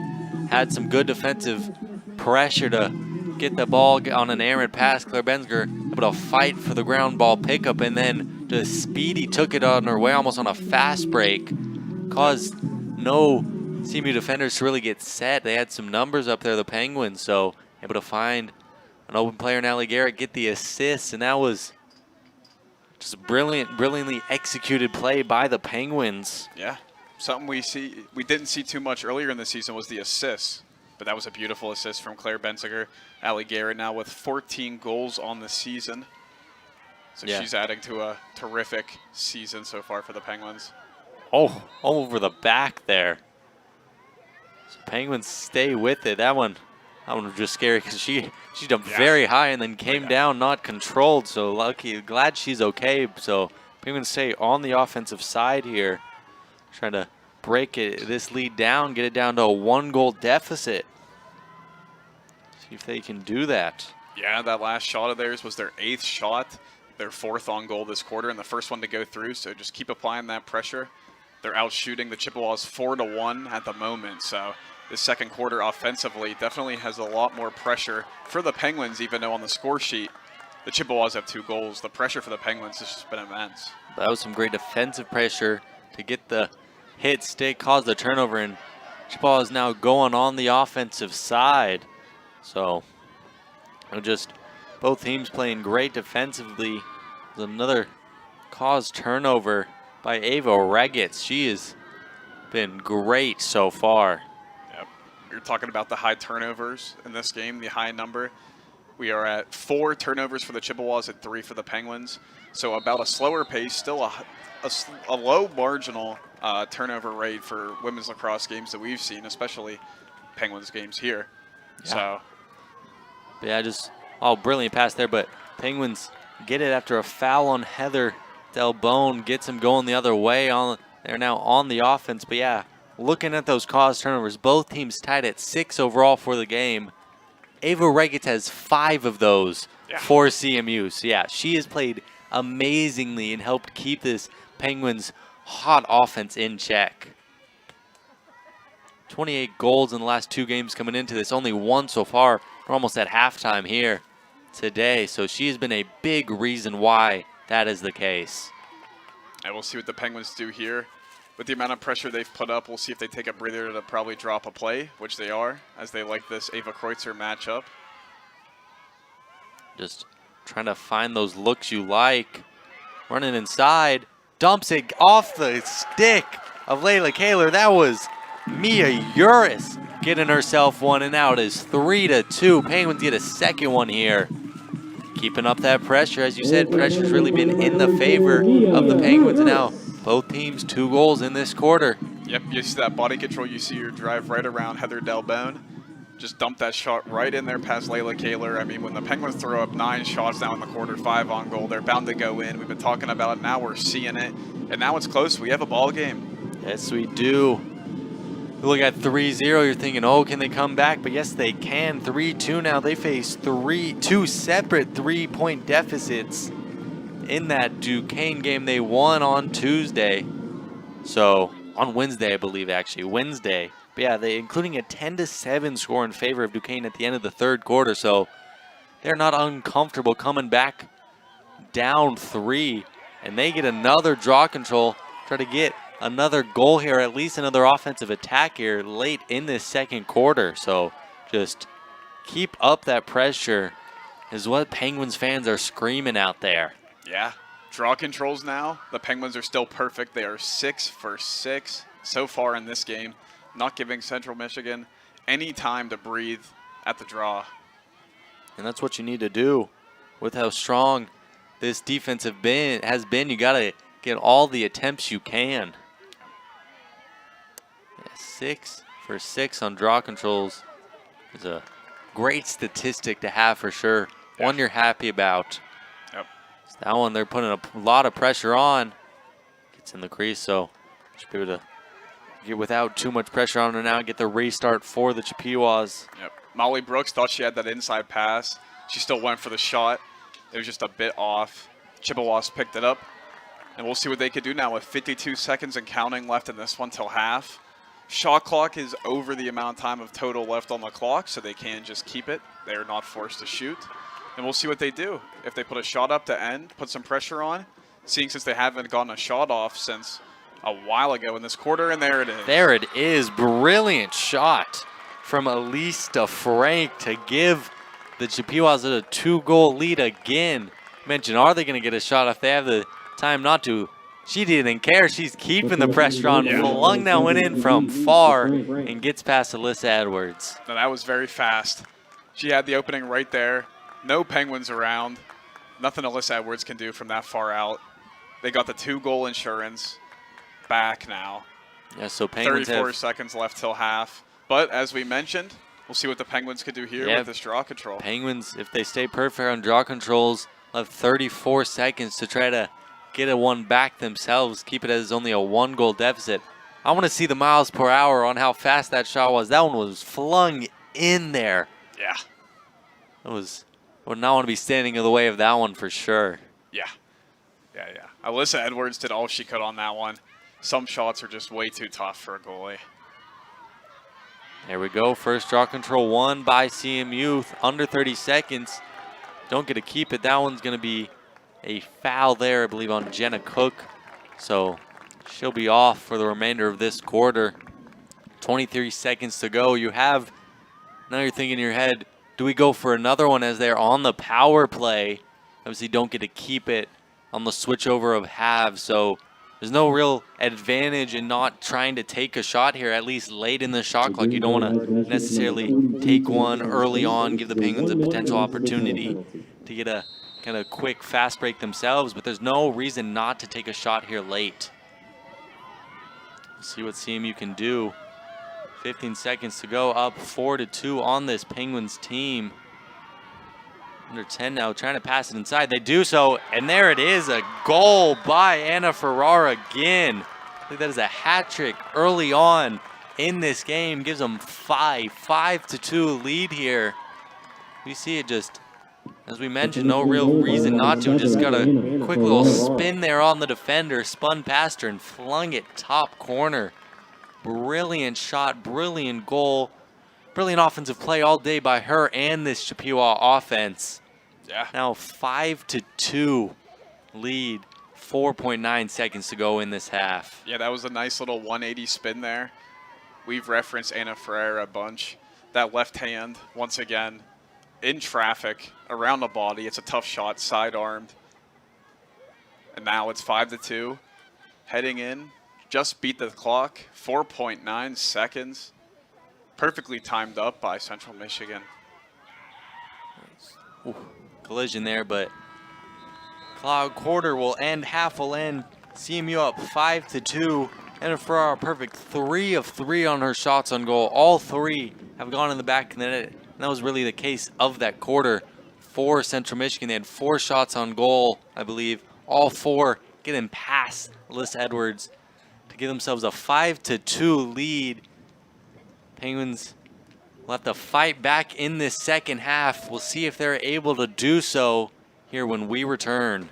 had some good defensive pressure to get the ball on an errant pass. Claire Benziger able to fight for the ground ball pickup, and then just Speedy took it on her way almost on a fast break. Caused no CMU defenders to really get set. They had some numbers up there, the Penguins, so able to find an open player in Allie Garrett, get the assist, and that was just a brilliantly executed play by the Penguins. Yeah, something we didn't see too much earlier in the season was the assists, but that was a beautiful assist from Claire Benziger. Allie Garrett now with 14 goals on the season, so she's adding to a terrific season so far for the Penguins. Oh, over the back there. So Penguins stay with it. That one was just scary because she jumped very high and then came down not controlled. So glad she's okay. So Penguins stay on the offensive side here, trying to break this lead down, get it down to a 1-goal deficit. See if they can do that. Yeah, that last shot of theirs was their 8th shot, their 4th on goal this quarter, and the first one to go through. So just keep applying that pressure. They're out shooting the Chippewas 4-1 at the moment. So this second quarter offensively definitely has a lot more pressure for the Penguins, even though on the score sheet the Chippewas have 2 goals. The pressure for the Penguins has just been immense. That was some great defensive pressure to get the hit stick, cause the turnover, and Chippewas now going on the offensive side. So just both teams playing great defensively. There's another caused turnover by Ava Regitz. She has been great so far. You're talking about the high turnovers in this game, the high number. We are at 4 turnovers for the Chippewas and 3 for the Penguins. So about a slower pace, still a low marginal turnover rate for women's lacrosse games that we've seen, especially Penguins games here. Yeah. Brilliant pass there, but Penguins get it after a foul on Heather Delbone, gets them going the other way. They're now on the offense, but yeah, looking at those caused turnovers, both teams tied at 6 overall for the game. Ava Regitz has 5 of those for CMU. So yeah, she has played amazingly and helped keep this Penguins hot offense in check. 28 goals in the last 2 games coming into this, only 1 so far. We're almost at halftime here today, so she has been a big reason why that is the case. And we'll see what the Penguins do here. With the amount of pressure they've put up, we'll see if they take a breather to probably drop a play, which they are, as they like this Ava Kreutzer matchup. Just trying to find those looks you like. Running inside, dumps it off the stick of Layla Kaler. That was Mia Uris getting herself one, and now it is 3-2. Penguins get a second one here. Keeping up that pressure. As you said, pressure's really been in the favor of the Penguins, and now both teams 2 goals in this quarter. Yep, you see that body control. You see her drive right around Heather Delbone. Just dump that shot right in there past Layla Kaler. I mean, when the Penguins throw up 9 shots now in the quarter, 5 on goal, they're bound to go in. We've been talking about it. Now we're seeing it. And now it's close. We have a ball game. Yes, we do. You look at 3-0, you're thinking, oh, can they come back? But yes, they can. 3-2 now. They face two separate 3-point deficits in that Duquesne game they won on Tuesday. So, on Wednesday, I believe, actually. Wednesday. But yeah, including a 10-7 score in favor of Duquesne at the end of the third quarter. So, they're not uncomfortable coming back down 3. And they get another draw control. Try to get another goal here, at least another offensive attack here late in this second quarter. So just keep up that pressure is what Penguins fans are screaming out there. Yeah, draw controls now. The Penguins are still perfect. They are 6 for 6 so far in this game, not giving Central Michigan any time to breathe at the draw. And that's what you need to do with how strong this defense has been. You got to get all the attempts you can. 6 for 6 on draw controls is a great statistic to have for sure. Yeah. One you're happy about. Yep. So that one they're putting a lot of pressure on. Gets in the crease, so should be able to get without too much pressure on her now. Get the restart for the Chippewas. Yep. Molly Brooks thought she had that inside pass. She still went for the shot. It was just a bit off. Chippewas picked it up. And we'll see what they could do now with 52 seconds and counting left in this one till half. Shot clock is over the amount of time of total left on the clock, so they can just keep it. They're not forced to shoot. And we'll see what they do. If they put a shot up to end, put some pressure on, seeing since they haven't gotten a shot off since a while ago in this quarter, and there it is. There it is. Brilliant shot from Elise DeFrank to give the Chippewas a 2-goal lead again. Mention, are they going to get a shot if they have the time not to? She didn't care. She's keeping the pressure on. Flung that one in from far and gets past Alyssa Edwards. No, that was very fast. She had the opening right there. No Penguins around. Nothing Alyssa Edwards can do from that far out. They got the 2-goal insurance back now. Yeah, so Penguins 34 seconds left till half. But as we mentioned, we'll see what the Penguins could do here with this draw control. Penguins, if they stay perfect on draw controls, have 34 seconds to try to get a one back themselves, keep it as only a 1-goal deficit. I want to see the miles per hour on how fast that shot was. That one was flung in there. Yeah. Would not want to be standing in the way of that one for sure. Yeah. Alyssa Edwards did all she could on that one. Some shots are just way too tough for a goalie. There we go. First draw control won by CMU. Under 30 seconds. Don't get to keep it. That one's going to be a foul there, I believe, on Jenna Cook. So she'll be off for the remainder of this quarter. 23 seconds to go. Now you're thinking in your head, do we go for another one as they're on the power play? Obviously don't get to keep it on the switchover of halves. So there's no real advantage in not trying to take a shot here, at least late in the shot clock. You don't want to necessarily take one early on, give the Penguins a potential opportunity to get a kind of quick fast break themselves, but there's no reason not to take a shot here late. See what CMU can do. 15 seconds to go, up 4-2 on this Penguins team. Under 10 now, trying to pass it inside. They do so, and there it is, a goal by Anna Ferrara again. I think that is a hat trick early on in this game. Gives them 5-2 lead here. We see it just, as we mentioned, no real reason not to. Just got a quick little spin there on the defender, spun past her and flung it top corner. Brilliant shot, brilliant goal, brilliant offensive play all day by her and this Chippewa offense. Yeah. Now 5-2 lead, 4.9 seconds to go in this half. Yeah, that was a nice little 180 spin there. We've referenced Ana Ferreira a bunch. That left hand, once again, in traffic, around the body. It's a tough shot, side-armed. And now it's 5-2. Heading in, just beat the clock, 4.9 seconds. Perfectly timed up by Central Michigan. Ooh, collision there, but quarter will end, half will end. CMU up 5-2. And Ferrara perfect 3 of 3 on her shots on goal. All 3 have gone in the back of the net. And that was really the case of that quarter for Central Michigan. They had 4 shots on goal, I believe. All 4 getting past Alyssa Edwards to give themselves a 5-2 lead. Penguins will have to fight back in this second half. We'll see if they're able to do so here when we return.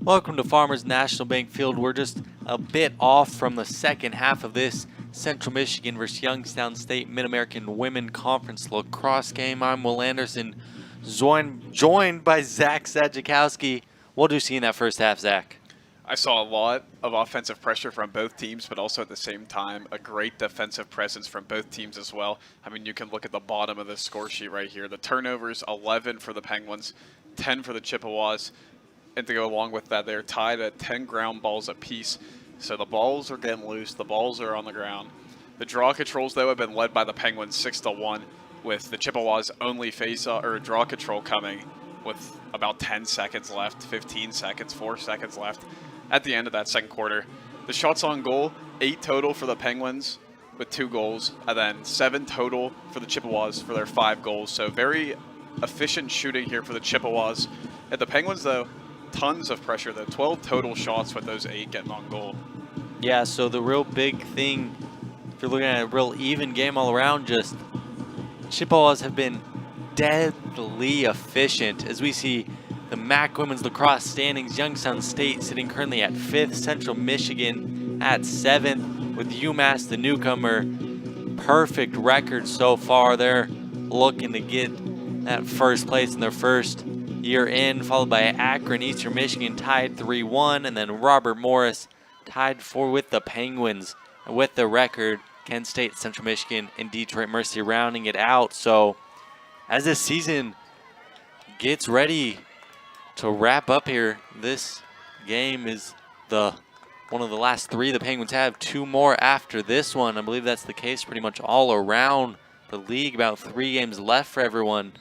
Welcome to Farmers National Bank Field. We're just a bit off from the second half of this Central Michigan versus Youngstown State Mid-American Women Conference lacrosse game. I'm Will Anderson, joined by Zach Sajikowski. What do you see in that first half, Zach? I saw a lot of offensive pressure from both teams, but also at the same time, a great defensive presence from both teams as well. I mean, you can look at the bottom of the score sheet right here. The turnovers, 11 for the Penguins, 10 for the Chippewas. And to go along with that, they're tied at 10 ground balls apiece. So the balls are getting loose. The balls are on the ground. The draw controls, though, have been led by the Penguins 6-1, with the Chippewas only draw control coming with about 10 seconds left, 15 seconds, 4 seconds left at the end of that second quarter. The shots on goal, 8 total for the Penguins with 2 goals, and then 7 total for the Chippewas for their 5 goals. So very efficient shooting here for the Chippewas. At the Penguins, though, tons of pressure, though. 12 total shots with those 8 getting on goal. Yeah, so the real big thing, if you're looking at a real even game all around, just Chippewas have been deadly efficient. As we see the MAC Women's Lacrosse standings, Youngstown State sitting currently at 5th, Central Michigan at 7th, with UMass, the newcomer, perfect record so far. They're looking to get that first place in their first year in, followed by Akron, Eastern Michigan tied 3-1, and then Robert Morris tied with the Penguins with the record. Kent State, Central Michigan, and Detroit Mercy rounding it out. So as this season gets ready to wrap up here, this game is one of the last 3 the Penguins have. 2 more after this one. I believe that's the case pretty much all around the league. About 3 games left for everyone.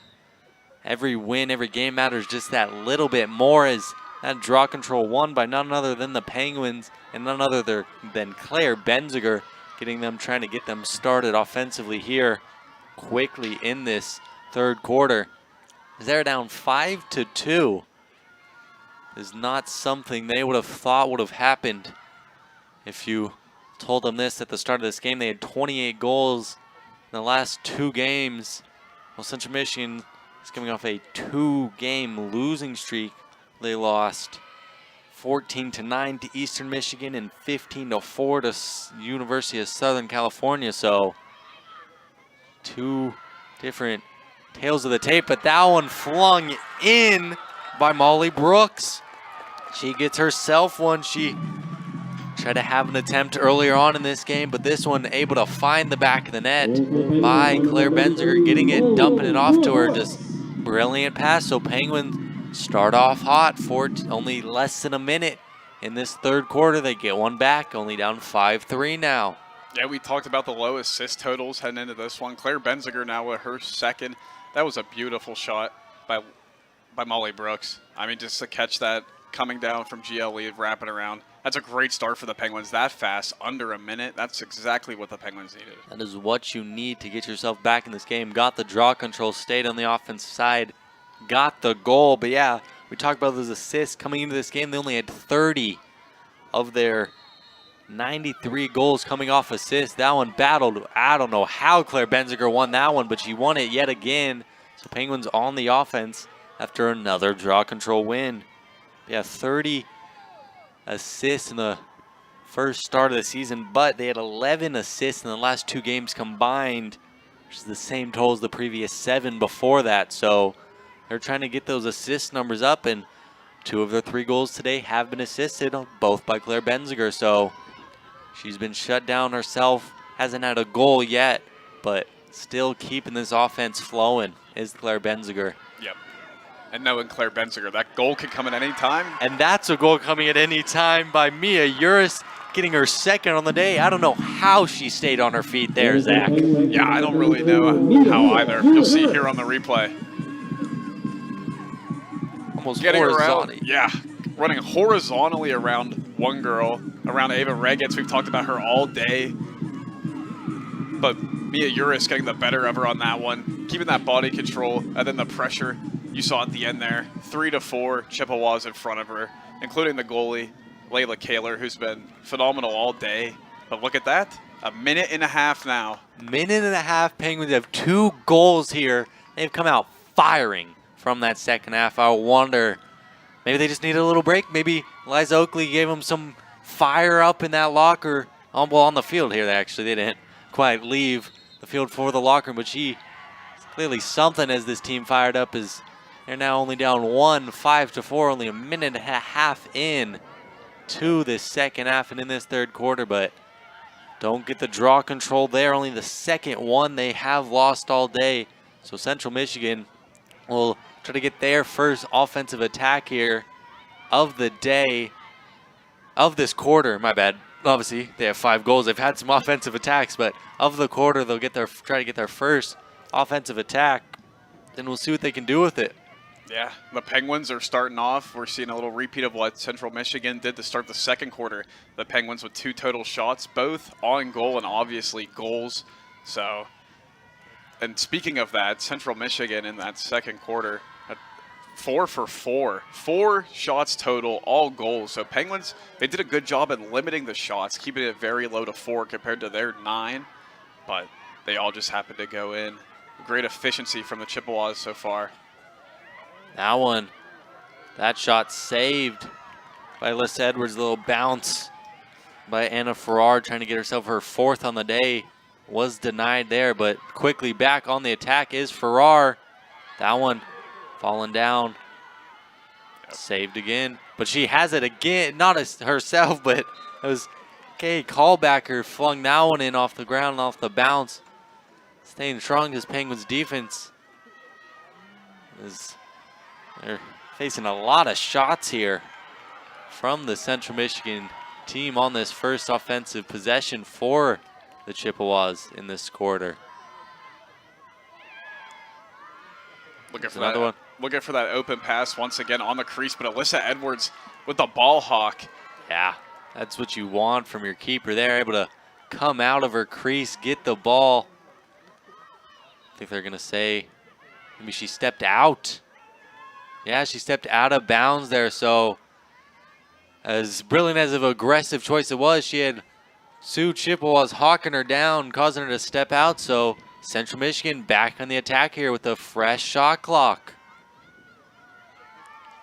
Every win, every game matters just that little bit more, as that draw control won by none other than the Penguins and none other than Claire Benziger, getting them, trying to get them started offensively here quickly in this third quarter. They're down 5-2. Is not something they would have thought would have happened if you told them this at the start of this game. They had 28 goals in the last 2 games. Well, Central Michigan is coming off a 2-game losing streak. They lost 14-9 to Eastern Michigan and 15-4 to University of Southern California. So 2 different tales of the tape, but that one flung in by Molly Brooks. She gets herself one. She tried to have an attempt earlier on in this game, but this one able to find the back of the net by Claire Benziger, getting it, dumping it off to her. Just brilliant pass. So Penguins start off hot for only less than a minute in this third quarter. They get one back, only down 5-3 now. Yeah, we talked about the low assist totals heading into this one. Claire Benziger now with her second. That was a beautiful shot by Molly Brooks. I mean, just to catch that coming down from GLE, wrapping around. That's a great start for the Penguins. That fast, under a minute. That's exactly what the Penguins needed. That is what you need to get yourself back in this game. Got the draw control, stayed on the offensive side, got the goal. But yeah, we talked about those assists coming into this game. They only had 30 of their 93 goals coming off assists. That one battled. I don't know how Claire Benziger won that one, but she won it yet again. So Penguins on the offense after another draw control win. Yeah, 30 assists in the first start of the season, but they had 11 assists in the last 2 games combined, which is the same total as the previous 7 before that. So they're trying to get those assist numbers up, and 2 of their 3 goals today have been assisted, both by Claire Benziger. So she's been shut down herself, hasn't had a goal yet, but still keeping this offense flowing is Claire Benziger. Yep. And knowing Claire Benziger, that goal could come at any time. And that's a goal coming at any time by Mia Uris, getting her second on the day. I don't know how she stayed on her feet there, Zach. Yeah, I don't really know how either. You'll see here on the replay. Almost getting horizontally. around, yeah, running horizontally around one girl, around Ava Regitz. We've talked about her all day. But Mia Uris getting the better of her on that one, keeping that body control, and then the pressure you saw at the end there. 3-4 Chippewas in front of her, including the goalie, Layla Kaler, who's been phenomenal all day. But look at that, a minute and a half now. Minute and a half, Penguins have 2 goals here. They've come out firing from that second half. I wonder maybe they just needed a little break. Maybe Liza Oakley gave them some fire up in that locker. Well, on the field here, they didn't quite leave the field for the locker room, but she clearly something as this team fired up as they're now only down 1, 5-4, only a minute and a half in to this second half and in this third quarter, but don't get the draw control there. Only the second one they have lost all day. So Central Michigan will try to get their first offensive attack here of the day, of this quarter, my bad. Obviously, they have 5 goals. They've had some offensive attacks, but of the quarter, they'll try to get their first offensive attack. Then we'll see what they can do with it. Yeah, the Penguins are starting off. We're seeing a little repeat of what Central Michigan did to start the second quarter. The Penguins with 2 total shots, both on goal and obviously goals. So, and speaking of that, Central Michigan in that second quarter, 4 for 4. 4 shots total, all goals. So Penguins, they did a good job at limiting the shots, keeping it very low to 4 compared to their 9. But they all just happened to go in. Great efficiency from the Chippewas so far. That shot saved by Alyssa Edwards. A little bounce by Anna Farrar trying to get herself her 4th on the day. Was denied there, but quickly back on the attack is Farrar. That one falling down. Yep. Saved again, but she has it again. Not herself, but it was Kay Callbacker flung that one in off the ground, off the bounce. Staying strong, this Penguins defense they're facing a lot of shots here from the Central Michigan team on this first offensive possession for the Chippewas in this quarter. Looking for that open pass once again on the crease, but Alyssa Edwards with the ball hawk. Yeah, that's what you want from your keeper there, able to come out of her crease, get the ball. I think they're going to say maybe she stepped out. Yeah, she stepped out of bounds there, so as brilliant as an aggressive choice it was, she had Sue Chippewas hawking her down, causing her to step out, so Central Michigan back on the attack here with a fresh shot clock.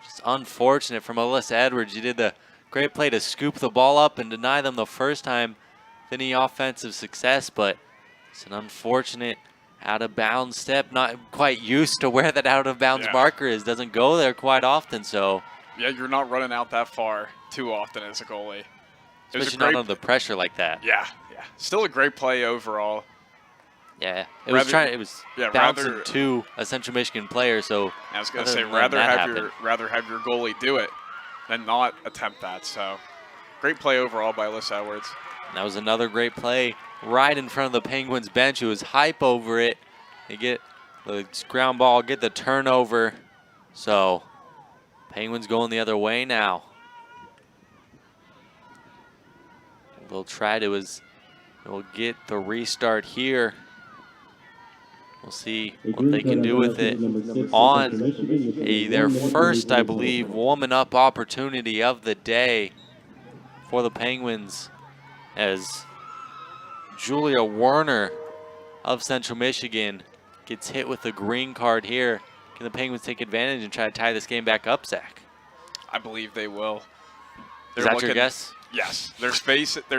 Just unfortunate from Alyssa Edwards. She did the great play to scoop the ball up and deny them the first time with any offensive success, but it's an unfortunate out-of-bounds step. Not quite used to where that out-of-bounds marker is. Doesn't go there quite often, so. Yeah, you're not running out that far too often as a goalie. Especially not under the pressure like that. Yeah. Still a great play overall. Yeah, it was bouncing to a Central Michigan player, so. I was going to say, rather have your goalie do it than not attempt that. So, great play overall by Alyssa Edwards. And that was another great play right in front of the Penguins bench. It was hype over it. They get the ground ball, get the turnover. So, Penguins going the other way now. They'll try to they'll get the restart here. We'll see what they can do with it on their first, I believe, woman-up opportunity of the day for the Penguins, as Julia Werner of Central Michigan gets hit with a green card here. Can the Penguins take advantage and try to tie this game back up, Zach? I believe they will. Is that your guess? Yes. They're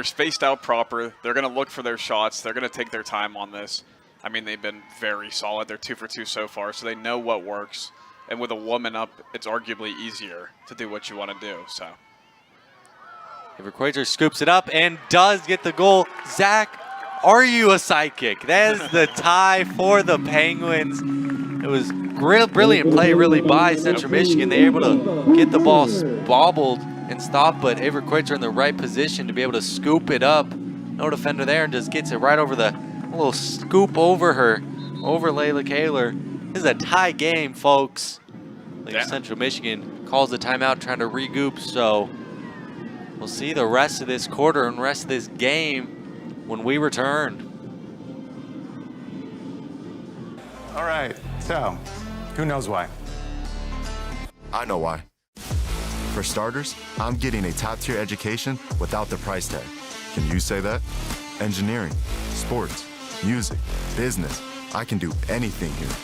spaced out proper. They're going to look for their shots. They're going to take their time on this. I mean, they've been very solid. They're 2 for 2 so far, so they know what works. And with a woman up, it's arguably easier to do what you want to do. So, Avery Kreutzer scoops it up and does get the goal. Zach, are you a sidekick? That is the tie for the Penguins. It was brilliant play, really, by Central Michigan. They were able to get the ball bobbled and stop, but Avery Kreutzer in the right position to be able to scoop it up. No defender there, and just gets it right over the little scoop over her, over Layla Kaler. This is a tie game, folks. Central Michigan calls the timeout, trying to regroup, so we'll see the rest of this quarter and rest of this game when we return. All right, so who knows why? I know why. For starters, I'm getting a top-tier education without the price tag. Can you say that? Engineering, sports, music, business. I can do anything here.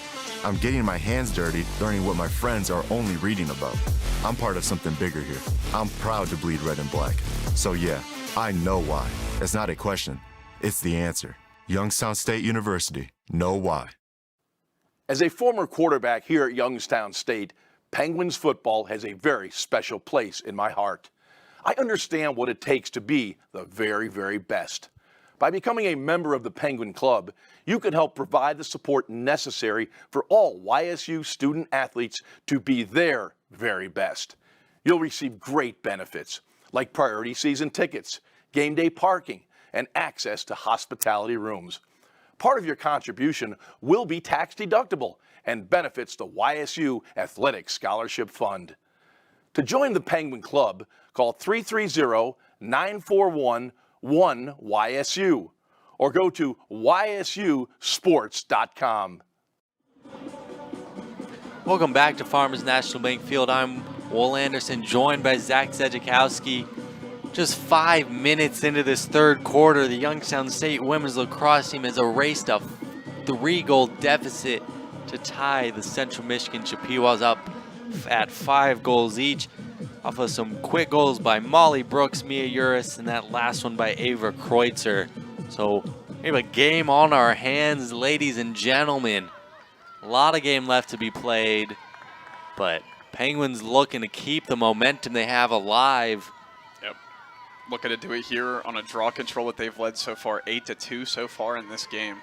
I'm getting my hands dirty learning what my friends are only reading about. I'm part of something bigger here. I'm proud to bleed red and black. So yeah, I know why. It's not a question. It's the answer. Youngstown State University. Know why. As a former quarterback here at Youngstown State, Penguins football has a very special place in my heart. I understand what it takes to be the very, very best. By becoming a member of the Penguin Club, you can help provide the support necessary for all YSU student athletes to be their very best. You'll receive great benefits like priority season tickets, game day parking, and access to hospitality rooms. Part of your contribution will be tax deductible and benefits the YSU Athletic Scholarship Fund. To join the Penguin Club, call 330-941-1YSU or go to ysusports.com. Welcome back to Farmers National Bank Field. I'm Will Anderson, joined by Zach Zedzikowski. Just 5 minutes into this third quarter, the Youngstown State women's lacrosse team has erased a 3-goal deficit to tie the Central Michigan Chippewas up at 5 goals each, off of some quick goals by Molly Brooks, Mia Uris, and that last one by Ava Kreutzer. So we have a game on our hands, ladies and gentlemen. A lot of game left to be played, but Penguins looking to keep the momentum they have alive. Yep. Looking to do it here on a draw control that they've led so far, 8-2 so far in this game.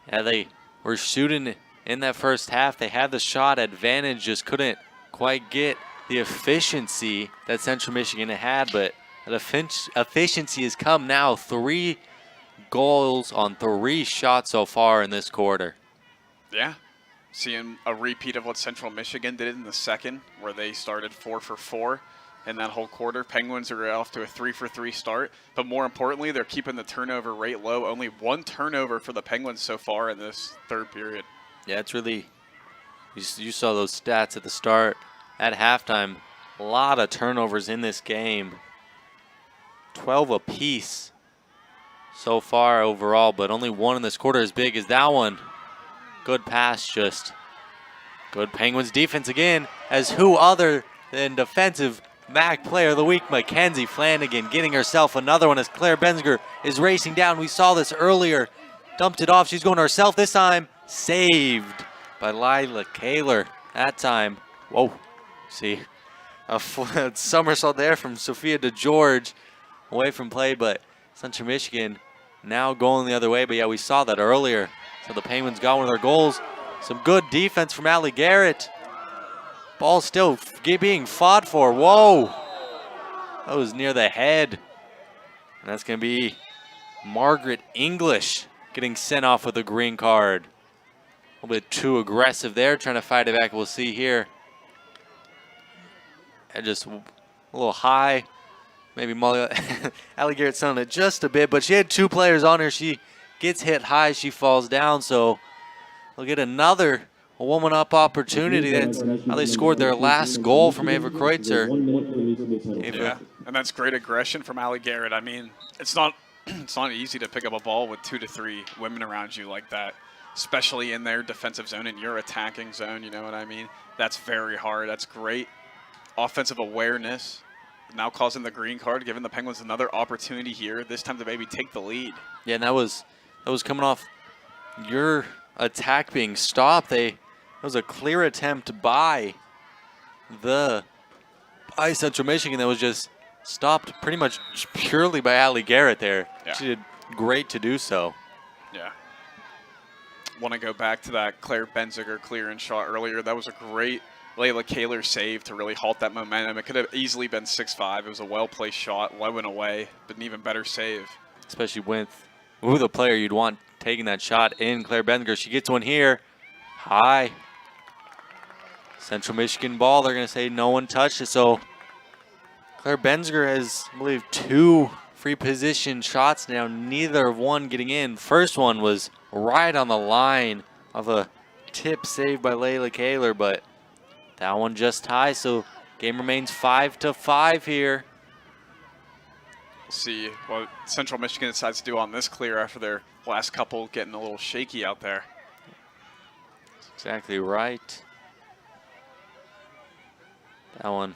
They were shooting in that first half. They had the shot advantage, just couldn't quite get the efficiency that Central Michigan had, but that efficiency has come now. 3 goals on 3 shots so far in this quarter. Yeah. Seeing a repeat of what Central Michigan did in the second, where they started 4 for 4 in that whole quarter. Penguins are off to a 3 for 3 start, but more importantly, they're keeping the turnover rate low. Only 1 turnover for the Penguins so far in this third period. Yeah, it's really, you saw those stats at the start. At halftime, a lot of turnovers in this game. 12 apiece so far overall, but only 1 in this quarter as big as that one. Good pass, just good Penguins defense again, as who other than defensive MAC player of the week, Mackenzie Flanagan, getting herself another one as Claire Benziger is racing down. We saw this earlier. Dumped it off. She's going to herself this time. Saved by Lila Kaler that time. Whoa. See, a somersault there from Sophia DeGeorge away from play, but Central Michigan now going the other way. But yeah, we saw that earlier. So the Penguins got one of their goals. Some good defense from Allie Garrett. Ball still being fought for. Whoa. That was near the head. And that's going to be Margaret English getting sent off with a green card. A little bit too aggressive there, trying to fight it back. We'll see here. And just a little high. Maybe Molly Allie Garrett's on it just a bit, but she had 2 players on her. She gets hit high, she falls down, so they'll get another woman-up opportunity. That's how they scored their last goal from Ava Kreutzer. Yeah, and that's great aggression from Allie Garrett. I mean, it's not easy to pick up a ball with 2 to 3 women around you like that, especially in their defensive zone, in your attacking zone, you know what I mean? That's very hard. That's great offensive awareness. Now causing the green card, giving the Penguins another opportunity here, this time to maybe take the lead. Yeah, and that was coming off your attack being stopped. That was a clear attempt by Central Michigan that was just stopped pretty much purely by Allie Garrett there. Yeah. She did great to do so. Yeah. Want to go back to that Claire Benziger clearance shot earlier. That was a great Layla Kaler save to really halt that momentum. It could have easily been 6-5. It was a well-placed shot, low and away, but an even better save. Especially with who the player you'd want taking that shot in, Claire Benziger. She gets one here. High. Central Michigan ball. They're going to say no one touched it. So Claire Benziger has, I believe, 2 free position shots now. Neither of one getting in. First one was right on the line of a tip saved by Layla Kaler, but that one just ties, so game remains 5-5 here. We'll see what Central Michigan decides to do on this clear after their last couple getting a little shaky out there. Exactly right. That one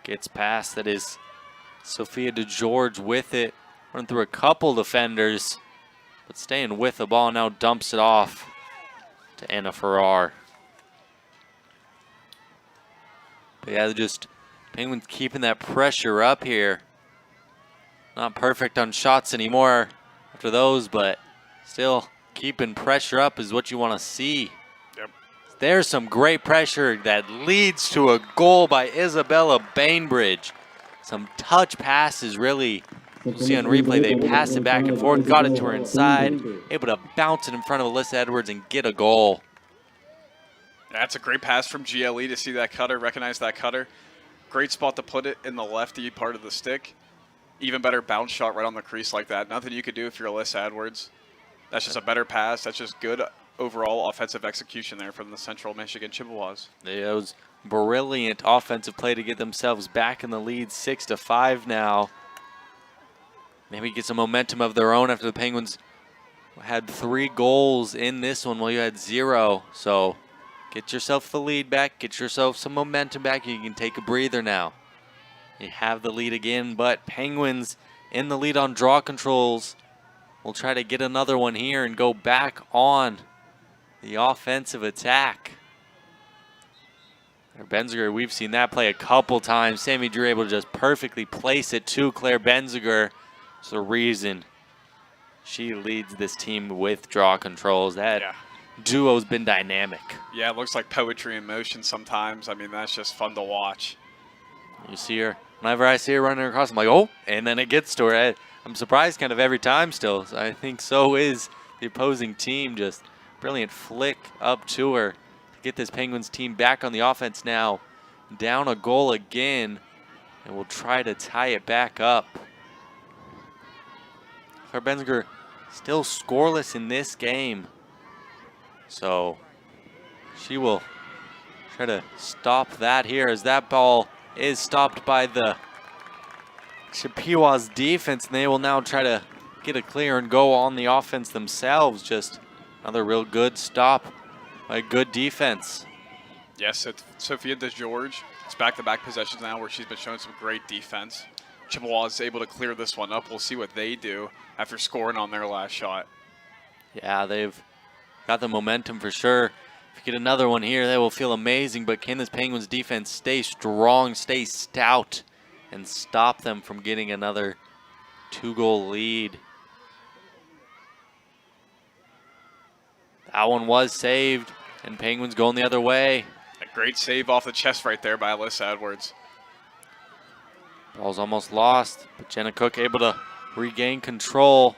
gets past. That is Sophia DeGeorge with it. Running through a couple defenders, but staying with the ball. Now dumps it off to Anna Farrar. But yeah, just Penguins keeping that pressure up here. Not perfect on shots anymore after those, but still keeping pressure up is what you want to see. Yep. There's some great pressure that leads to a goal by Isabella Bainbridge. Some touch passes, really. You'll see on replay, they passed it back and forth, got it to her inside, able to bounce it in front of Alyssa Edwards and get a goal. That's a great pass from GLE to see that cutter, recognize that cutter. Great spot to put it in the lefty part of the stick. Even better bounce shot right on the crease like that. Nothing you could do if you're Alyssa Edwards. That's just a better pass. That's just good overall offensive execution there from the Central Michigan Chippewas. It was brilliant offensive play to get themselves back in the lead, 6-5 now. Maybe get some momentum of their own after the Penguins had 3 goals in this one while you had 0. So get yourself the lead back, get yourself some momentum back. You can take a breather now. You have the lead again, but Penguins in the lead on draw controls. We'll try to get another one here and go back on the offensive attack. Benziger, we've seen that play a couple times. Sammy Drew able to just perfectly place it to Claire Benziger. It's the reason she leads this team with draw controls. That duo's been dynamic. Yeah, it looks like poetry in motion sometimes. I mean, that's just fun to watch. You see her, whenever I see her running across, I'm like, oh, and then it gets to her. I'm surprised kind of every time still. So I think so is the opposing team. Just brilliant flick up to her to get this Penguins team back on the offense now. Down a goal again, and we'll try to tie it back up. Claire Benziger still scoreless in this game. So she will try to stop that here as that ball is stopped by the Chippewas defense, and they will now try to get a clear and go on the offense themselves. Just another real good stop by good defense. Yes, it's Sophia DeGeorge. It's back-to-back possessions now where she's been showing some great defense. Chippewas able to clear this one up. We'll see what they do after scoring on their last shot. Yeah, they've got the momentum for sure. If you get another one here, they will feel amazing, but can this Penguins defense stay strong, stay stout, and stop them from getting another 2-goal lead? That one was saved, and Penguins going the other way. A great save off the chest right there by Alyssa Edwards. Ball's almost lost, but Jenna Cook able to regain control.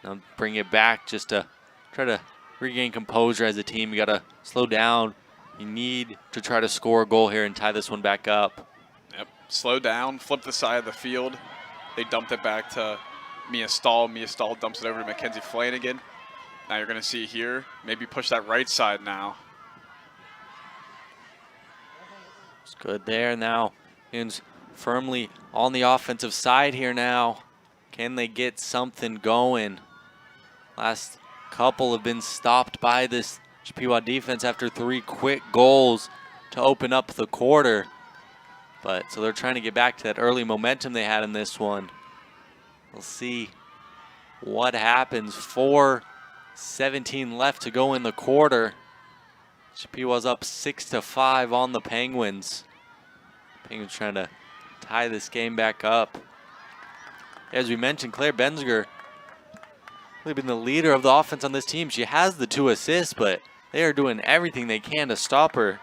Now bring it back just to try to regain composure as a team. You got to slow down. You need to try to score a goal here and tie this one back up. Yep, slow down, flip the side of the field. They dumped it back to Mia Stahl. Mia Stahl dumps it over to Mackenzie Flanagan. Now you're going to see here, maybe push that right side now. It's good there now. Penguins firmly on the offensive side here now. Can they get something going? Last couple have been stopped by this Chippewa defense after 3 quick goals to open up the quarter. But so they're trying to get back to that early momentum they had in this one. We'll see what happens. 4:17 left to go in the quarter. Chippewa's up 6-5 on the Penguins. Penguins trying to tie this game back up. As we mentioned, Claire Benziger really been the leader of the offense on this team. She has the 2 assists, but they are doing everything they can to stop her.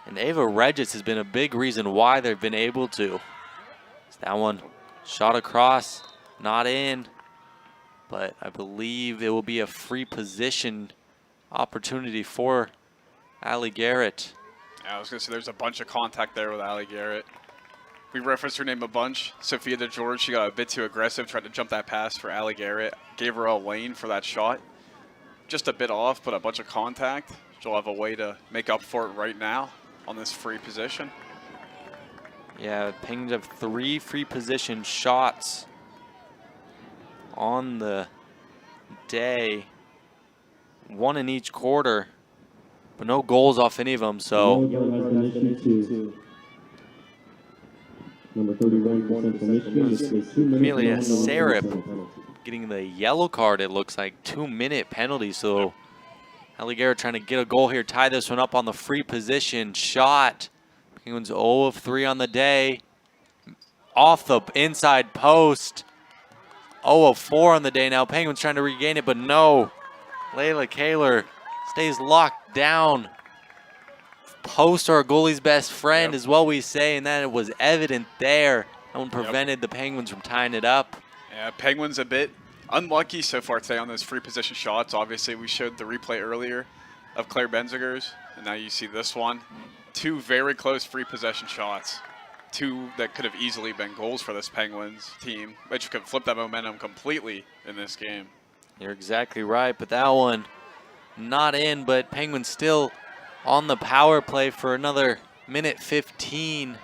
And Ava Regis has been a big reason why they've been able to. So that one shot across, not in, but I believe it will be a free position opportunity for Allie Garrett. Yeah, I was going to say there's a bunch of contact there with Allie Garrett. We referenced her name a bunch. Sophia DeGeorge, she got a bit too aggressive, tried to jump that pass for Allie Garrett. Gave her a lane for that shot. Just a bit off, but a bunch of contact. She'll have a way to make up for it right now on this free position. Yeah, Penguins have 3 free position shots on the day. 1 in each quarter. but no goals off any of them. So Amelia Sarup getting the yellow card, it looks like. 2-minute penalty. So Alligera trying to get a goal here, tie this one up on the free position shot. Penguins 0 of 3 on the day. Off the inside post. 0 of 4 on the day now. Penguins trying to regain it, but no. Layla Kaler stays locked down. Post our goalie's best friend is what we say, and that it was evident there. That one prevented the Penguins from tying it up. Yeah, Penguins a bit unlucky so far today on those free position shots. Obviously, we showed the replay earlier of Claire Benzinger's, and now you see this one. 2 very close free possession shots. 2 that could have easily been goals for this Penguins team, which could flip that momentum completely in this game. You're exactly right, but that one not in, but Penguins still on the power play for another minute 15.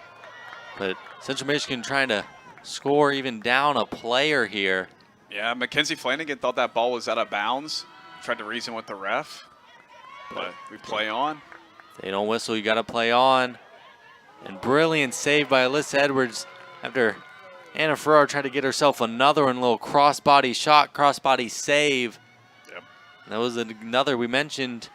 But Central Michigan trying to score even down a player here. Yeah, Mackenzie Flanagan thought that ball was out of bounds. Tried to reason with the ref, but we play on. If they don't whistle, you got to play on. And brilliant save by Alyssa Edwards after Anna Ferrar tried to get herself another one, little crossbody shot, crossbody save. Yep. And that was another we mentioned.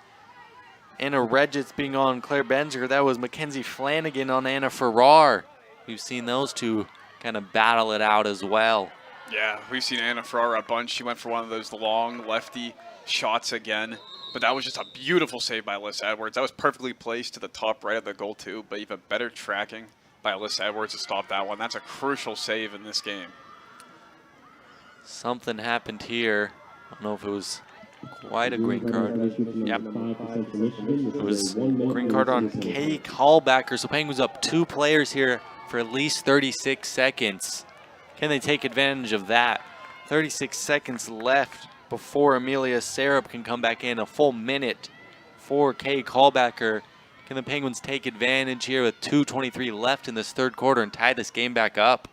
Anna Regis being on Claire Benziger. That was Mackenzie Flanagan on Anna Ferrar. We've seen those two kind of battle it out as well. Yeah, we've seen Anna Ferrar a bunch. She went for one of those long lefty shots again. But that was just a beautiful save by Alyssa Edwards. That was perfectly placed to the top right of the goal too, but even better tracking by Alyssa Edwards to stop that one. That's a crucial save in this game. Something happened here. I don't know if it was quite a green card. Yep. It was green card on Kay Callbacker. So Penguins up 2 players here for at least 36 seconds. Can they take advantage of that? 36 seconds left before Amelia Sarup can come back in. A full minute for Kay Callbacker. Can the Penguins take advantage here with 2:23 left in this third quarter and tie this game back up?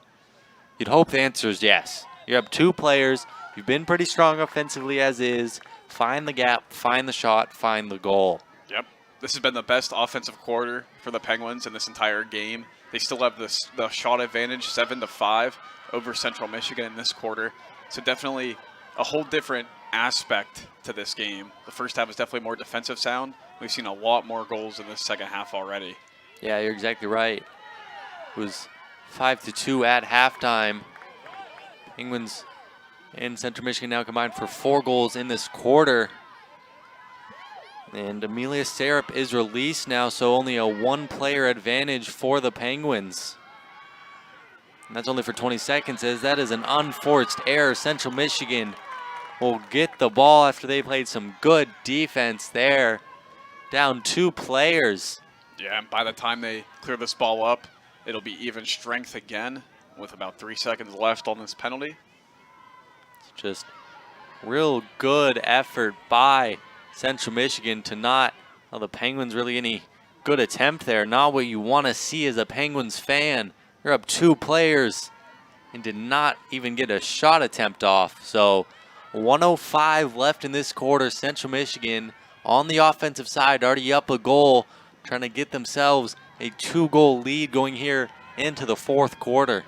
You'd hope the answer is yes. You're up 2 players. You've been pretty strong offensively as is. Find the gap, find the shot, find the goal. Yep. This has been the best offensive quarter for the Penguins in this entire game. They still have the shot advantage, 7-5 over Central Michigan in this quarter. So definitely a whole different aspect to this game. The first half was definitely more defensive sound. We've seen a lot more goals in the second half already. Yeah, you're exactly right. It was 5-2 at halftime. Penguins and Central Michigan now combined for 4 goals in this quarter. And Amelia Sarup is released now, so only a 1-player advantage for the Penguins. And that's only for 20 seconds, as that is an unforced error. Central Michigan will get the ball after they played some good defense there. Down 2 players. Yeah, and by the time they clear this ball up, it'll be even strength again with about 3 seconds left on this penalty. It's just real good effort by Central Michigan to not allow the Penguins really any good attempt there. Not what you want to see as a Penguins fan. You're up 2 players and did not even get a shot attempt off. So 1:05 left in this quarter. Central Michigan on the offensive side, already up a goal, trying to get themselves a 2-goal lead going here into the fourth quarter.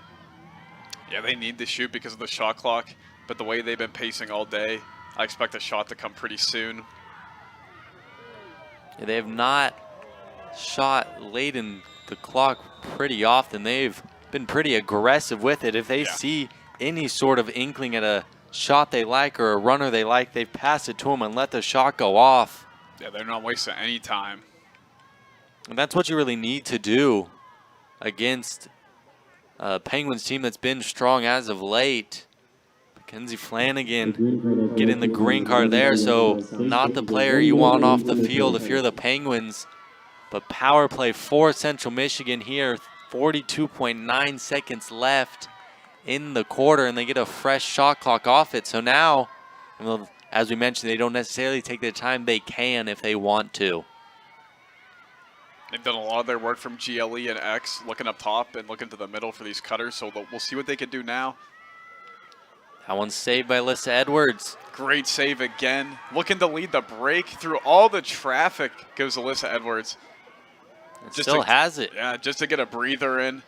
Yeah, they need to shoot because of the shot clock, but the way they've been pacing all day, I expect a shot to come pretty soon. Yeah, they have not shot late in the clock pretty often. They've been pretty aggressive with it. If they see any sort of inkling at a shot they like or a runner they like, they've passed it to them and let the shot go off. Yeah, they're not wasting any time. And that's what you really need to do against a Penguins team that's been strong as of late. Mackenzie Flanagan getting the green card there, so not the player you want off the field if you're the Penguins. But power play for Central Michigan here, 42.9 seconds left in the quarter, and they get a fresh shot clock off it. So now, well, as we mentioned, they don't necessarily take their time. They can if they want to. They've done a lot of their work from GLE and X, looking up top and looking to the middle for these cutters, so we'll see what they can do now. That one's saved by Alyssa Edwards. Great save again. Looking to lead the break through all the traffic goes Alyssa Edwards. Still has it. Yeah, just to get a breather in.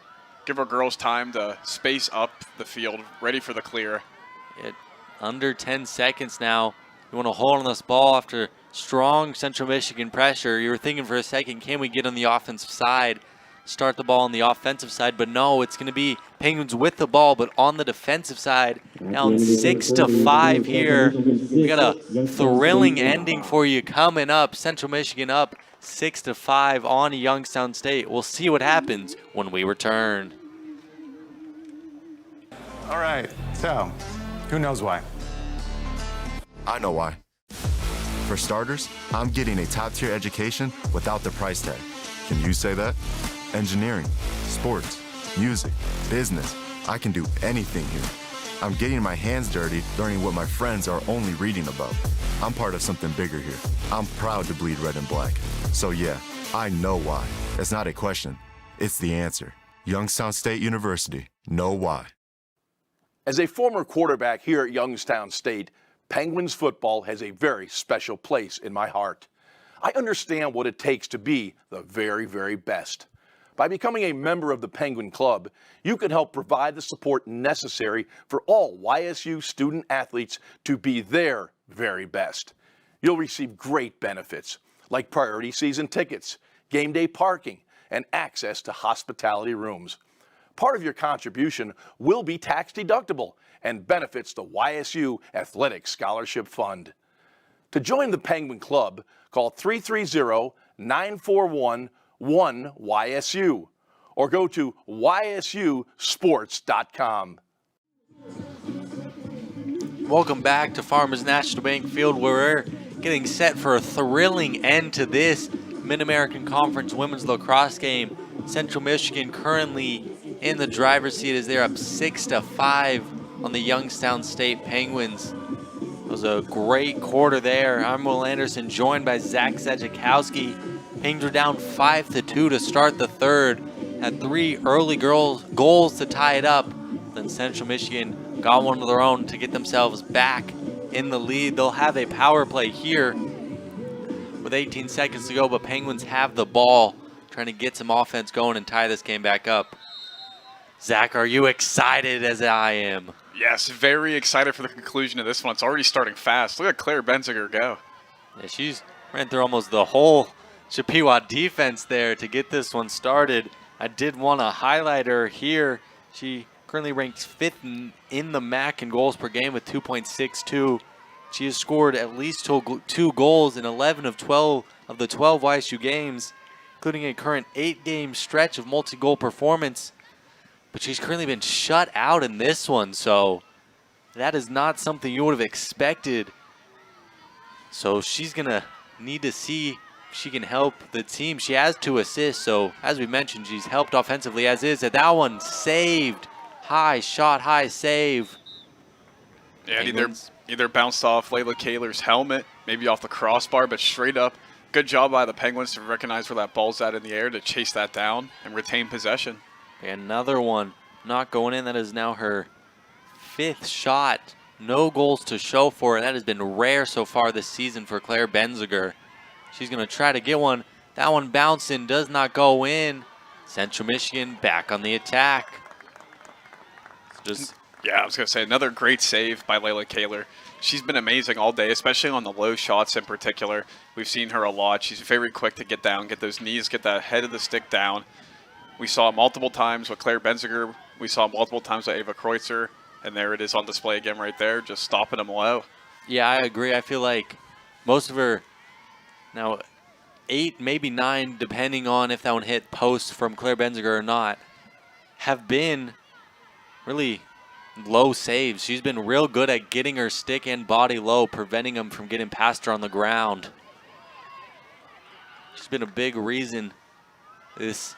Give our girls time to space up the field, ready for the clear. Under 10 seconds now. You want to hold on this ball after strong Central Michigan pressure. You were thinking for a second, can we get on the offensive side, start the ball on the offensive side? But no, it's going to be Penguins with the ball, but on the defensive side. Down 6-5 here. We got a thrilling ending for you coming up. Central Michigan up 6-5 on Youngstown State. We'll see what happens when we return. All right, so who knows why? I know why. For starters, I'm getting a top-tier education without the price tag. Can you say that? Engineering, sports, music, business. I can do anything here. I'm getting my hands dirty, learning what my friends are only reading about. I'm part of something bigger here. I'm proud to bleed red and black. So yeah, I know why. It's not a question. It's the answer. Youngstown State University. Know why. As a former quarterback here at Youngstown State, Penguins football has a very special place in my heart. I understand what it takes to be the very, very best. By becoming a member of the Penguin Club, you can help provide the support necessary for all YSU student athletes to be their very best. You'll receive great benefits like priority season tickets, game day parking, and access to hospitality rooms. Part of your contribution will be tax deductible and benefits the YSU Athletic Scholarship Fund. To join the Penguin Club, call 330-941-1YSU or go to ysusports.com. Welcome back to Farmers National Bank Field, where we're getting set for a thrilling end to this Mid-American Conference Women's Lacrosse game. Central Michigan currently in the driver's seat as they're up 6-5 on the Youngstown State Penguins. It was a great quarter there. I'm Will Anderson, joined by Zach Zedzikowski. Penguins are down 5-2 to start the third. Had 3 early goals to tie it up. Then Central Michigan got one of their own to get themselves back in the lead. They'll have a power play here with 18 seconds to go, but Penguins have the ball, trying to get some offense going and tie this game back up. Zach, are you excited as I am? Yes, very excited for the conclusion of this one. It's already starting fast. Look at Claire Benziger go. Yeah, she's ran through almost the whole Chippewa defense there to get this one started. I did want to highlight her here. She currently ranks 5th in the MAC in goals per game with 2.62. She has scored at least 2 goals in 11 of 12 of the 12 YSU games, including a current 8-game stretch of multi-goal performance. But she's currently been shut out in this one, so that is not something you would have expected. So she's going to need to see if she can help the team. She has 2 assists, so as we mentioned, she's helped offensively as is. That one saved. High shot, high save. Yeah, either bounced off Layla Kaler's helmet, maybe off the crossbar, but straight up. Good job by the Penguins to recognize where that ball's at in the air, to chase that down and retain possession. Another one not going in. That is now her 5th shot. No goals to show for it. That has been rare so far this season for Claire Benziger. She's going to try to get one. That one bouncing, does not go in. Central Michigan back on the attack. Yeah, I was going to say, another great save by Layla Kaler. She's been amazing all day, especially on the low shots in particular. We've seen her a lot. She's very quick to get down, get those knees, get that head of the stick down. We saw it multiple times with Claire Benziger. We saw it multiple times with Ava Kreutzer. And there it is on display again right there, just stopping them low. Yeah, I agree. I feel like most of her, now 8, maybe 9, depending on if that one hit post from Claire Benziger or not, have been really low saves. She's been real good at getting her stick and body low, preventing them from getting past her on the ground. She's been a big reason this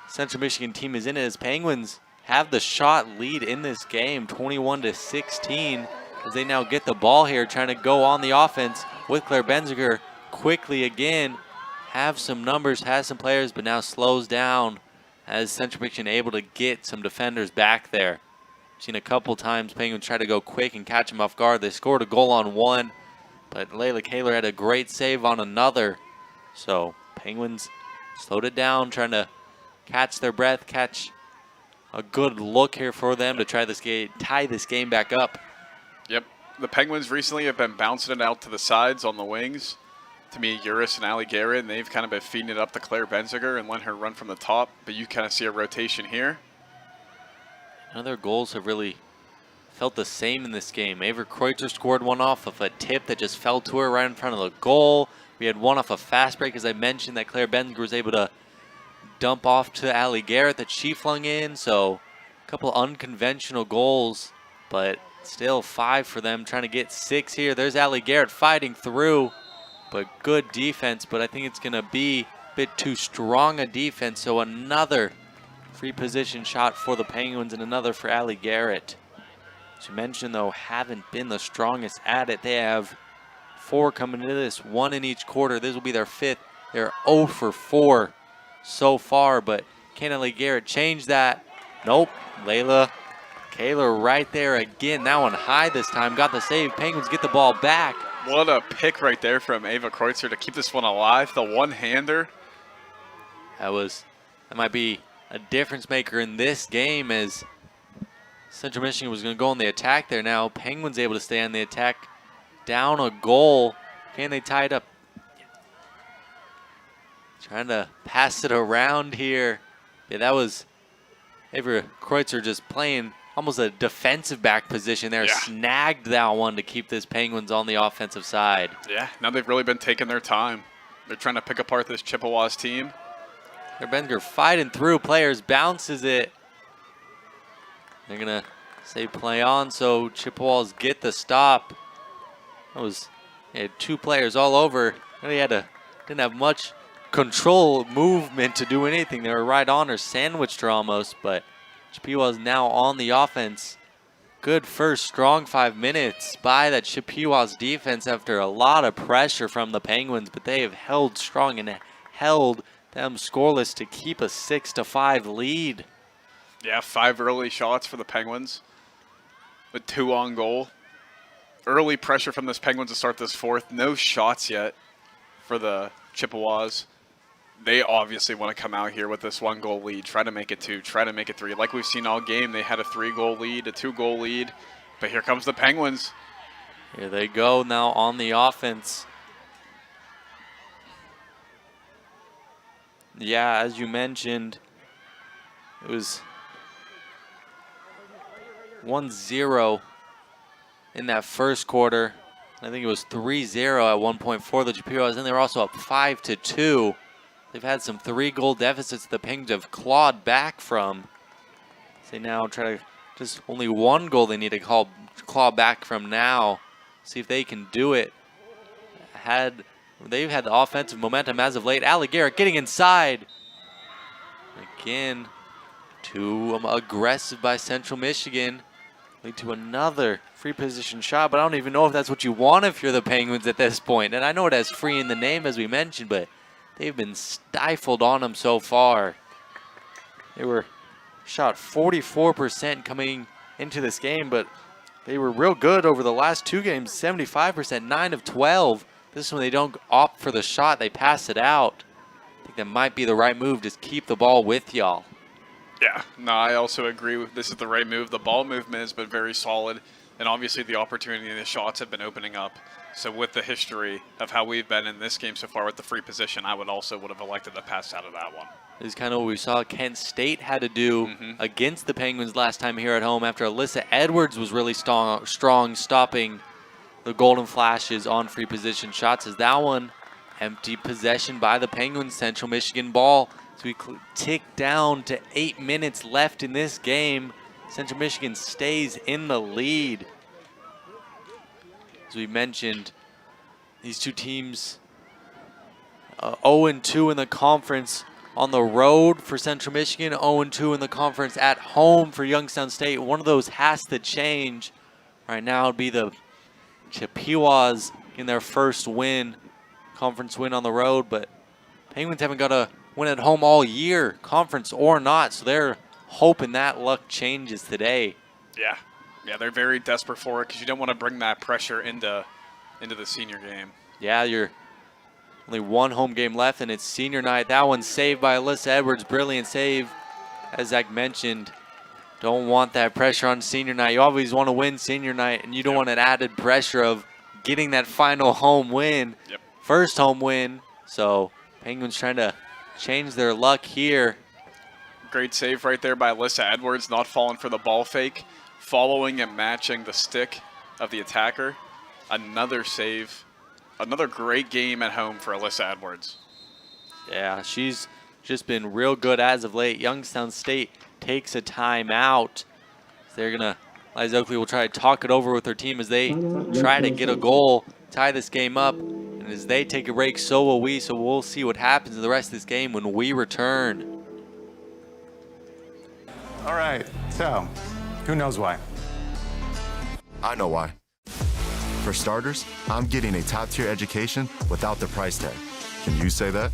Central Michigan team is in it, as Penguins have the shot lead in this game, 21-16, as they now get the ball here, trying to go on the offense with Claire Benziger quickly again. Have some numbers, has some players, but now slows down as Central Michigan able to get some defenders back there. Seen a couple times Penguins try to go quick and catch him off guard. They scored a goal on one, but Layla Kaler had a great save on another. So Penguins slowed it down, trying to catch their breath, catch a good look here for them to try this game, tie this game back up. Yep. The Penguins recently have been bouncing it out to the sides on the wings to me, Uris and Allie Garrett, and they've kind of been feeding it up to Claire Benziger and letting her run from the top, but you kind of see a rotation here. None of their goals have really felt the same in this game. Ava Kreutzer scored one off of a tip that just fell to her right in front of the goal. We had one off a fast break, as I mentioned, that Claire Benziger was able to dump off to Allie Garrett that she flung in. So a couple unconventional goals, but still 5 for them, trying to get 6 here. There's Allie Garrett fighting through, but good defense, but I think it's going to be a bit too strong a defense. So another free position shot for the Penguins and another for Allie Garrett. As you mentioned, though, haven't been the strongest at it. They have 4 coming into this, 1 in each quarter. This will be their 5th. They're 0 for 4 so far, but can Allie Garrett change that? Nope. Layla Kaler right there again. That one high this time. Got the save. Penguins get the ball back. What a pick right there from Ava Kreutzer to keep this one alive. The one-hander. That might be a difference maker in this game, as Central Michigan was going to go on the attack there. Now Penguins able to stay on the attack, down a goal. Can they tie it up? Trying to pass it around here. Yeah, that was Ava Kreutzer just playing almost a defensive back position there. Yeah. Snagged that one to keep this Penguins on the offensive side. Yeah, now they've really been taking their time. They're trying to pick apart this Chippewas team. Benziger fighting through players, bounces it. They're going to say play on, so Chippewas get the stop. They had 2 players all over. Really didn't have much control, movement to do anything. They were right on her, sandwiched her almost, but Chippewas now on the offense. Good first strong 5 minutes by that Chippewas defense after a lot of pressure from the Penguins, but they have held strong and held them scoreless to keep a 6-5 lead. Yeah, 5 early shots for the Penguins with 2 on goal. Early pressure from this Penguins to start this 4th. No shots yet for the Chippewas. They obviously want to come out here with this 1-goal lead, try to make it 2, try to make it 3. Like we've seen all game, they had a 3-goal lead, a 2-goal lead, but here comes the Penguins. Here they go now on the offense. Yeah, as you mentioned, it was 1-0 in that first quarter. I think it was 3-0 at one point for the Chippewas, and they were also up 5-2. They've had some 3-goal deficits the Penguins have clawed back from. They now try to just only 1 goal they need to claw back from now. See if they can do it. They've had the offensive momentum as of late. Allie Garrett getting inside. Again, too aggressive by Central Michigan. Lead to another free position shot, but I don't even know if that's what you want if you're the Penguins at this point. And I know it has free in the name, as we mentioned, but they've been stifled on them so far. They were shot 44% coming into this game, but they were real good over the last 2 games, 75%, 9 of 12. This one they don't opt for the shot, they pass it out. I think that might be the right move, just keep the ball with y'all. Yeah, no, I also agree. This is the right move. The ball movement has been very solid, and obviously the opportunity and the shots have been opening up. So with the history of how we've been in this game so far with the free position, I would have elected to pass out of that one. This is kind of what we saw Kent State had to do against the Penguins last time here at home after Alyssa Edwards was really strong stopping the Golden Flashes on free position shots. As that one, empty possession by the Penguins, Central Michigan ball. So we tick down to 8 minutes left in this game. Central Michigan stays in the lead. As we mentioned, these 2 teams 0-2 in the conference on the road for Central Michigan, 0-2 in the conference at home for Youngstown State. One of those has to change. Right now it would be the Chippewas in their first conference win on the road, but Penguins haven't got a win at home all year, conference or not, so they're hoping that luck changes today. Yeah. Yeah, they're very desperate for it because you don't want to bring that pressure into the senior game. Yeah, you're only one home game left, and it's senior night. That one's saved by Alyssa Edwards. Brilliant save. As Zach mentioned, don't want that pressure on senior night. You always want to win senior night, and you don't want an added pressure of getting that final home win. Yep. First home win. So Penguins trying to change their luck here. Great save right there by Alyssa Edwards, not falling for the ball fake, following and matching the stick of the attacker. Another save. Another great game at home for Alyssa Edwards. Yeah, she's just been real good as of late. Youngstown State takes a timeout. They're going to, Liza Oakley will try to talk it over with her team as they try to get a goal, tie this game up. And as they take a break, so will we. So we'll see what happens in the rest of this game when we return. All right, so who knows why? I know why. For starters, I'm getting a top-tier education without the price tag. Can you say that?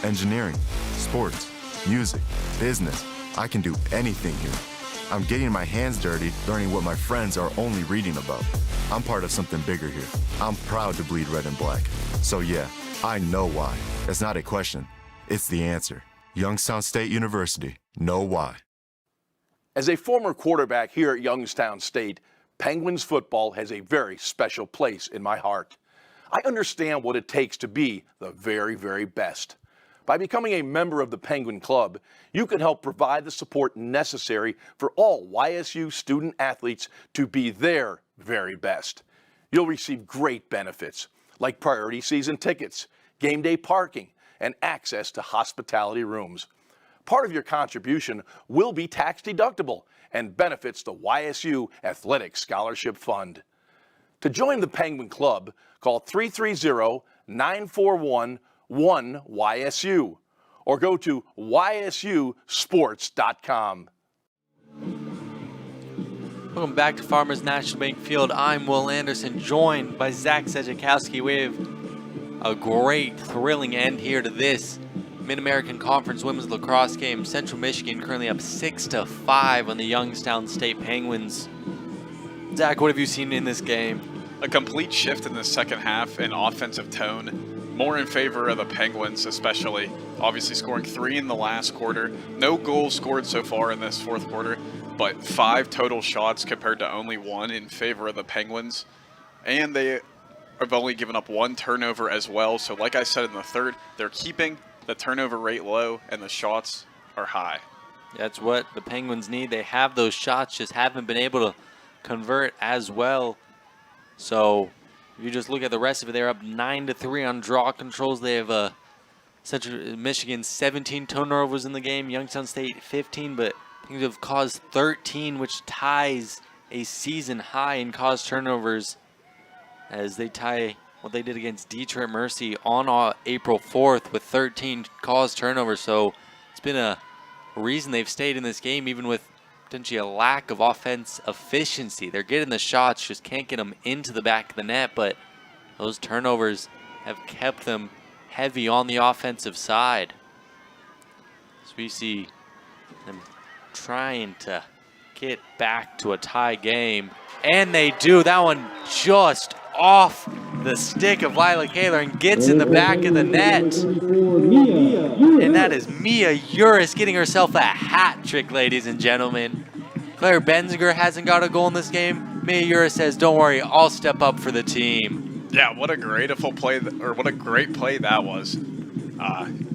Engineering, sports, music, business. I can do anything here. I'm getting my hands dirty, learning what my friends are only reading about. I'm part of something bigger here. I'm proud to bleed red and black. So yeah, I know why. It's not a question. It's the answer. Youngstown State University. Know why. As a former quarterback here at Youngstown State, Penguins football has a very special place in my heart. I understand what it takes to be the very, very best. By becoming a member of the Penguin Club, you can help provide the support necessary for all YSU student athletes to be their very best. You'll receive great benefits like priority season tickets, game day parking, and access to hospitality rooms. Part of your contribution will be tax deductible and benefits the YSU Athletic Scholarship Fund. To join the Penguin Club, call 330-941-1YSU or go to ysusports.com. Welcome back to Farmers National Bank Field. I'm Will Anderson, joined by Zach Sejikowski. We have a great, thrilling end here to this Mid-American Conference Women's Lacrosse game. Central Michigan currently up 6-5 on the Youngstown State Penguins. Zach, what have you seen in this game? A complete shift in the second half in offensive tone, more in favor of the Penguins especially. Obviously scoring 3 in the last quarter. No goals scored so far in this fourth quarter, but 5 total shots compared to only 1 in favor of the Penguins. And they have only given up 1 turnover as well. So like I said in the third, they're keeping the turnover rate low and the shots are high. That's what the Penguins need. They have those shots, just haven't been able to convert as well. So if you just look at the rest of it, they're up 9-3 on draw controls. They have Central Michigan 17 turnovers in the game, Youngstown State 15, but Penguins have caused 13, which ties a season high in caused turnovers as they tie what they did against Detroit Mercy on April 4th with 13 caused turnovers. So it's been a reason they've stayed in this game, even with potentially a lack of offense efficiency. They're getting the shots, just can't get them into the back of the net, but those turnovers have kept them heavy on the offensive side. So we see them trying to get back to a tie game, and they do. That one just off the stick of Lila Kaler and gets in the back of the net. And that is Mia Uris getting herself a hat trick, ladies and gentlemen. Claire Benziger hasn't got a goal in this game. Mia Uris says, don't worry, I'll step up for the team. Yeah, what a grateful play, or what a great play that was.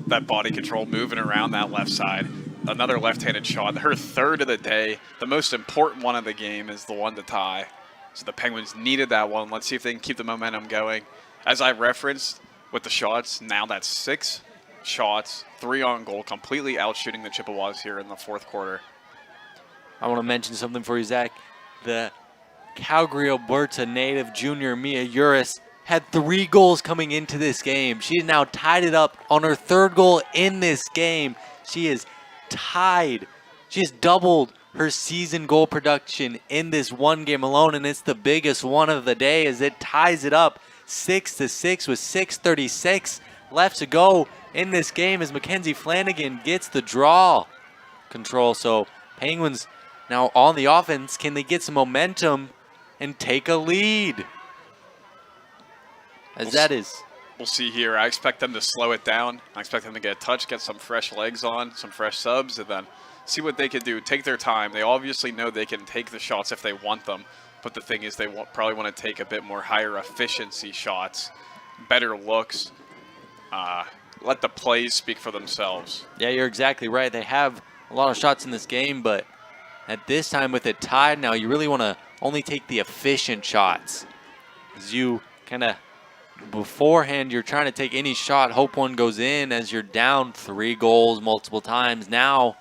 That body control moving around that left side. Another left-handed shot. Her third of the day. The most important one of the game is the one to tie. So the Penguins needed that one. Let's see if they can keep the momentum going. As I referenced with the shots, now that's 6 shots, 3 on goal, completely outshooting the Chippewas here in the fourth quarter. I want to mention something for you, Zach. The Calgary, Alberta native junior Mia Uris had 3 goals coming into this game. She has now tied it up on her 3rd goal in this game. She is tied. She has doubled her season goal production in this one game alone, and it's the biggest one of the day as it ties it up 6-6 with 6:36 left to go in this game as Mackenzie Flanagan gets the draw control. So Penguins Now on the offense, can they get some momentum and take a lead? We'll see here. I expect them to slow it down. I expect them to get a touch, get some fresh legs on, some fresh subs, and then see what they can do. Take their time. They obviously know they can take the shots if they want them, but the thing is they probably want to take a bit more higher efficiency shots, better looks. Let the plays speak for themselves. Yeah, you're exactly right. They have a lot of shots in this game, but at this time with it tied now, you really want to only take the efficient shots. As you kind of beforehand, you're trying to take any shot, hope one goes in as you're down 3 goals multiple times. Now,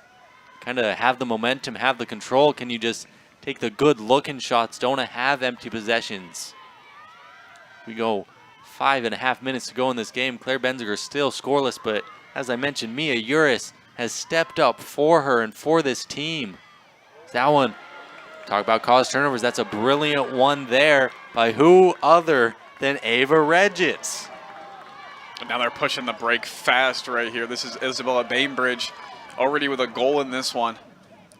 kind of have the momentum, have the control. Can you just take the good looking shots? Don't have empty possessions. We go 5.5 minutes to go in this game. Claire Benziger still scoreless, but as I mentioned, Mia Uris has stepped up for her and for this team. That one, talk about cause turnovers. That's a brilliant one there by who other than Ava Regitz. And now they're pushing the break fast right here. This is Isabella Bainbridge already with a goal in this one.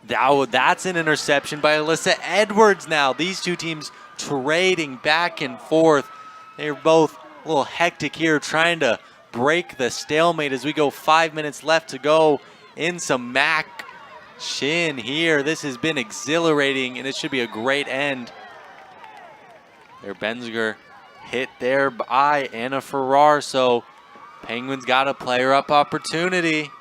That's an interception by Alyssa Edwards now. These two teams trading back and forth. They're both a little hectic here trying to break the stalemate as we go 5 minutes left to go in some MAC Shin here. This has been exhilarating and it should be a great end. There, Benziger hit there by Anna Farrar, so Penguins got a player up opportunity.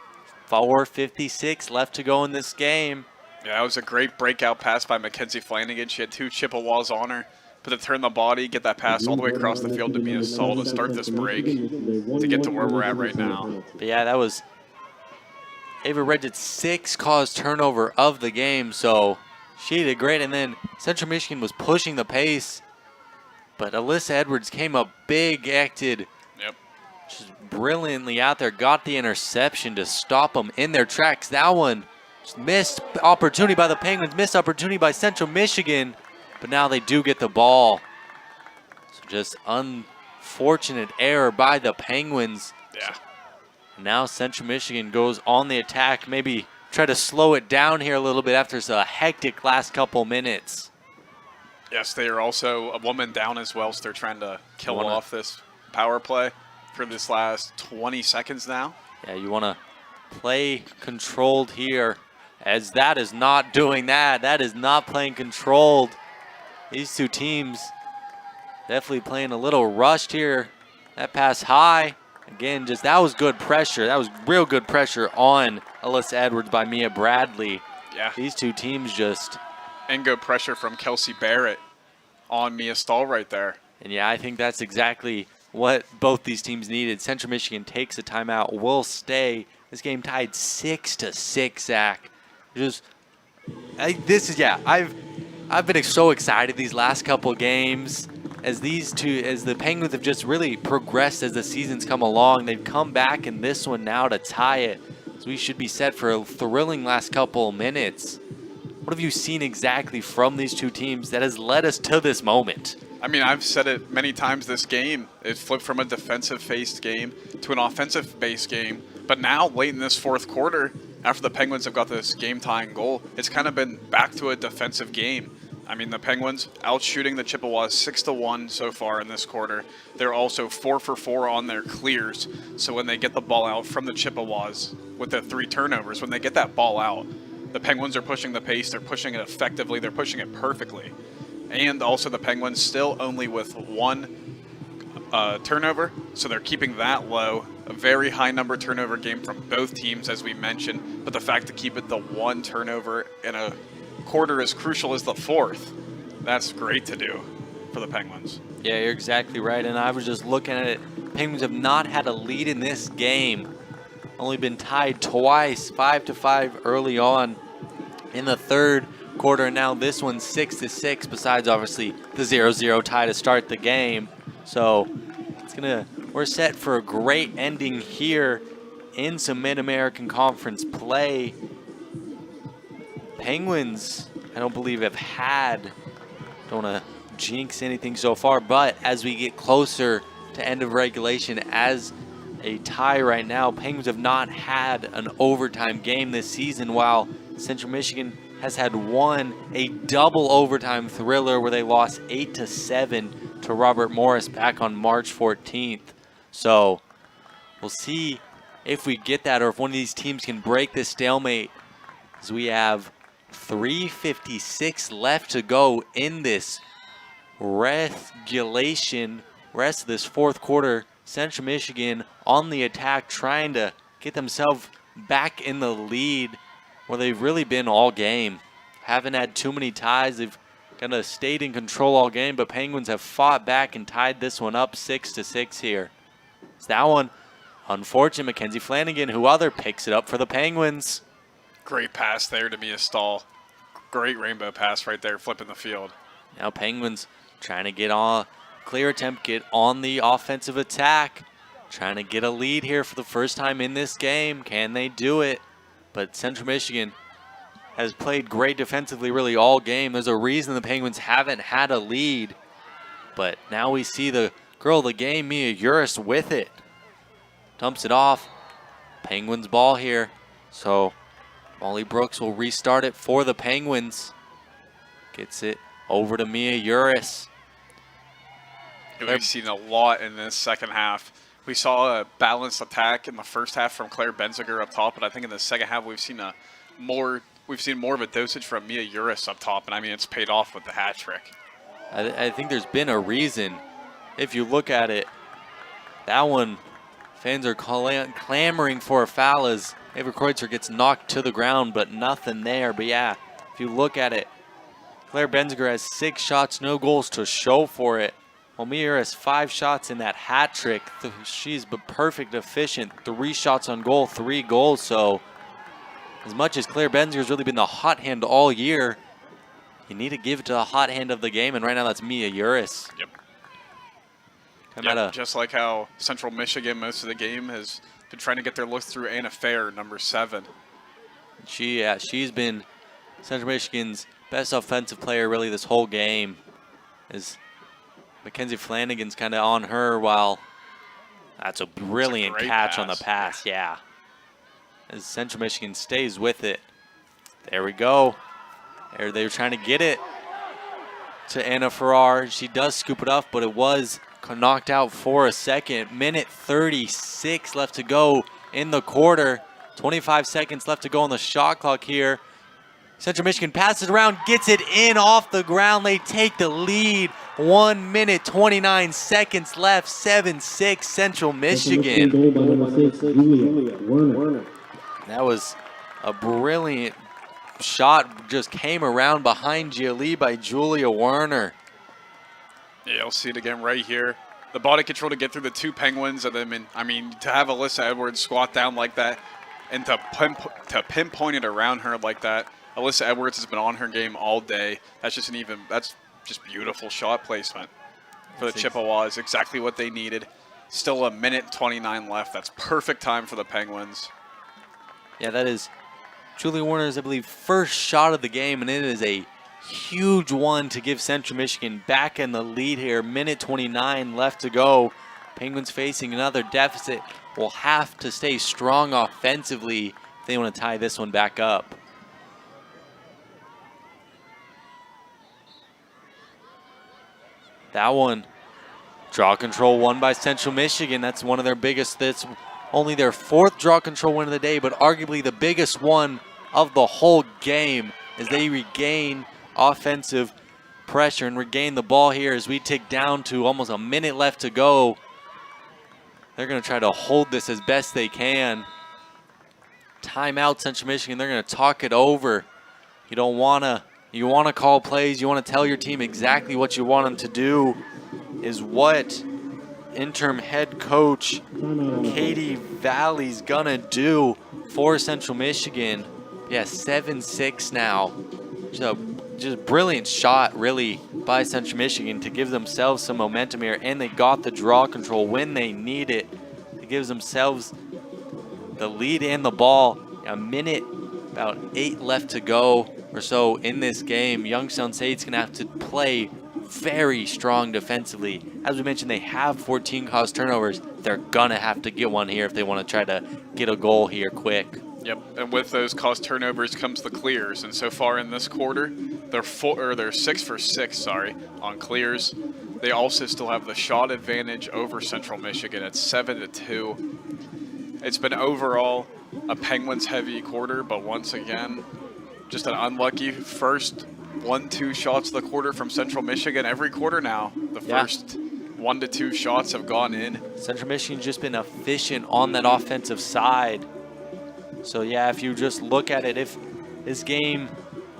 4:56 left to go in this game. Yeah, that was a great breakout pass by Mackenzie Flanagan. She had 2 Chippewas on her, but to turn the body, get that pass all the way across the field to Mia Saul to start this break, to get to where we're at right now. But yeah, that was Ava Regit's 6th caused turnover of the game, so she did great. And then Central Michigan was pushing the pace, but Alyssa Edwards came up big, acted just brilliantly out there, got the interception to stop them in their tracks. That one, just missed opportunity by the Penguins, missed opportunity by Central Michigan, but now they do get the ball. So just unfortunate error by the Penguins. Yeah. Now Central Michigan goes on the attack, maybe try to slow it down here a little bit after a hectic last couple minutes. Yes, they are also a woman down as well, so they're trying to kill off this power play for this last 20 seconds now. Yeah, you want to play controlled here, as that is not doing that. That is not playing controlled. These two teams definitely playing a little rushed here. That pass high. Again, just that was good pressure. That was real good pressure on Alyssa Edwards by Mia Bradley. Yeah. These two teams just... And good pressure from Kelsey Barrett on Mia Stahl right there. And yeah, I think that's exactly what both these teams needed. Central Michigan takes a timeout, will stay. This game tied 6-6, Zach. I've been so excited these last couple games as the Penguins have just really progressed as the season's come along. They've come back in this one now to tie it. So we should be set for a thrilling last couple minutes. What have you seen exactly from these two teams that has led us to this moment? I mean, I've said it many times this game. It flipped from a defensive-faced game to an offensive-based game. But now, late in this 4th quarter, after the Penguins have got this game-tying goal, it's kind of been back to a defensive game. I mean, the Penguins out-shooting the Chippewas 6-1 so far in this quarter. They're also 4 for 4 on their clears. So when they get the ball out from the Chippewas with the 3 turnovers, when they get that ball out, the Penguins are pushing the pace. They're pushing it effectively. They're pushing it perfectly. And also the Penguins still only with 1 turnover, so they're keeping that low. A very high number turnover game from both teams, as we mentioned, but the fact to keep it the 1 turnover in a quarter as crucial as the 4th, that's great to do for the Penguins. Yeah, you're exactly right, and I was just looking at it. Penguins have not had a lead in this game. Only been tied twice, 5-5 early on in the 3rd quarter, and now this one's 6-6, besides obviously the 0-0 tie to start the game. So we're set for a great ending here in some Mid-American Conference play. Penguins, I don't believe don't want to jinx anything so far, but as we get closer to end of regulation, as a tie right now, Penguins have not had an overtime game this season, while Central Michigan has had a double overtime thriller where they lost 8-7 to Robert Morris back on March 14th. So we'll see if we get that or if one of these teams can break this stalemate, as we have 3:56 left to go in this rest of this fourth quarter. Central Michigan on the attack, trying to get themselves back in the lead where they've really been all game. Haven't had too many ties. They've kind of stayed in control all game, but Penguins have fought back and tied this one up 6-6 here. It's that one. Unfortunate, Mackenzie Flanagan, who other picks it up for the Penguins. Great pass there to Mia Stahl. Great rainbow pass right there, flipping the field. Now Penguins trying to get on, clear attempt, get on the offensive attack. Trying to get a lead here for the first time in this game. Can they do it? But Central Michigan has played great defensively really all game. There's a reason the Penguins haven't had a lead. But now we see the girl of the game, Mia Uris, with it. Dumps it off. Penguins ball here. So Molly Brooks will restart it for the Penguins. Gets it over to Mia Uris. We've seen a lot in this second half. We saw a balanced attack in the first half from Claire Benziger up top, but I think in the second half we've seen more of a dosage from Mia Uris up top, and I mean it's paid off with the hat trick. I think there's been a reason. If you look at it, that one, fans are clamoring for a foul as Ava Kreutzer gets knocked to the ground, but nothing there. But yeah, if you look at it, Claire Benziger has 6 shots, no goals to show for it. Well, Mia has 5 shots in that hat trick. She's perfect, efficient. 3 shots on goal, 3 goals. So as much as Claire Benziger's really been the hot hand all year, you need to give it to the hot hand of the game, and right now that's Mia Uris. Yep. Just like how Central Michigan most of the game has been trying to get their looks through Anna Fair, number 7. She's been Central Michigan's best offensive player really this whole game. As Mackenzie Flanagan's kind of on her, while that's a brilliant catch on the pass. Yeah. As Central Michigan stays with it. There we go. There they were trying to get it to Anna Farrar. She does scoop it up, but it was knocked out for a second. Minute 36 left to go in the quarter. 25 seconds left to go on the shot clock here. Central Michigan passes around, gets it in off the ground. They take the lead. 1 minute, 29 seconds left. 7-6 Central Michigan. That was a brilliant shot. Just came around behind Gia Lee by Julia Werner. Yeah, you'll see it again right here. The body control to get through the 2 Penguins, and then I mean to have Alyssa Edwards squat down like that, and to pinpoint it around her like that. Alyssa Edwards has been on her game all day. That's just beautiful shot placement for the Chippewas. Exactly what they needed. Still a minute 29 left. That's perfect time for the Penguins. Yeah, that is Julia Werner's, I believe, first shot of the game, and it is a huge one to give Central Michigan back in the lead here. Minute 29 left to go. Penguins facing another deficit. Will have to stay strong offensively if they want to tie this one back up. That one, draw control won by Central Michigan. That's one of their biggest. That's only their 4th draw control win of the day, but arguably the biggest one of the whole game as they regain offensive pressure and regain the ball here as we tick down to almost a minute left to go. They're going to try to hold this as best they can. Timeout, Central Michigan. They're going to talk it over. You want to call plays. You want to tell your team exactly what you want them to do is what interim head coach Katie Valley's going to do for Central Michigan. Yeah, 7-6 now. Just brilliant shot, really, by Central Michigan to give themselves some momentum here, and they got the draw control when they need it. It gives themselves the lead and the ball. A minute, about 8 left to go or so in this game. Youngstown State's going to have to play very strong defensively. As we mentioned, they have 14 caused turnovers. They're going to have to get one here if they want to try to get a goal here quick. Yep, and with those caused turnovers comes the clears, and so far in this quarter, they're 6 for 6, on clears. They also still have the shot advantage over Central Michigan at 7-2. It's been overall a Penguins-heavy quarter, but once again, just an unlucky first 1-2 shots of the quarter from Central Michigan. Every quarter now, the first 1 to 2 shots have gone in. Central Michigan's just been efficient on that offensive side. So yeah, if you just look at it, if this game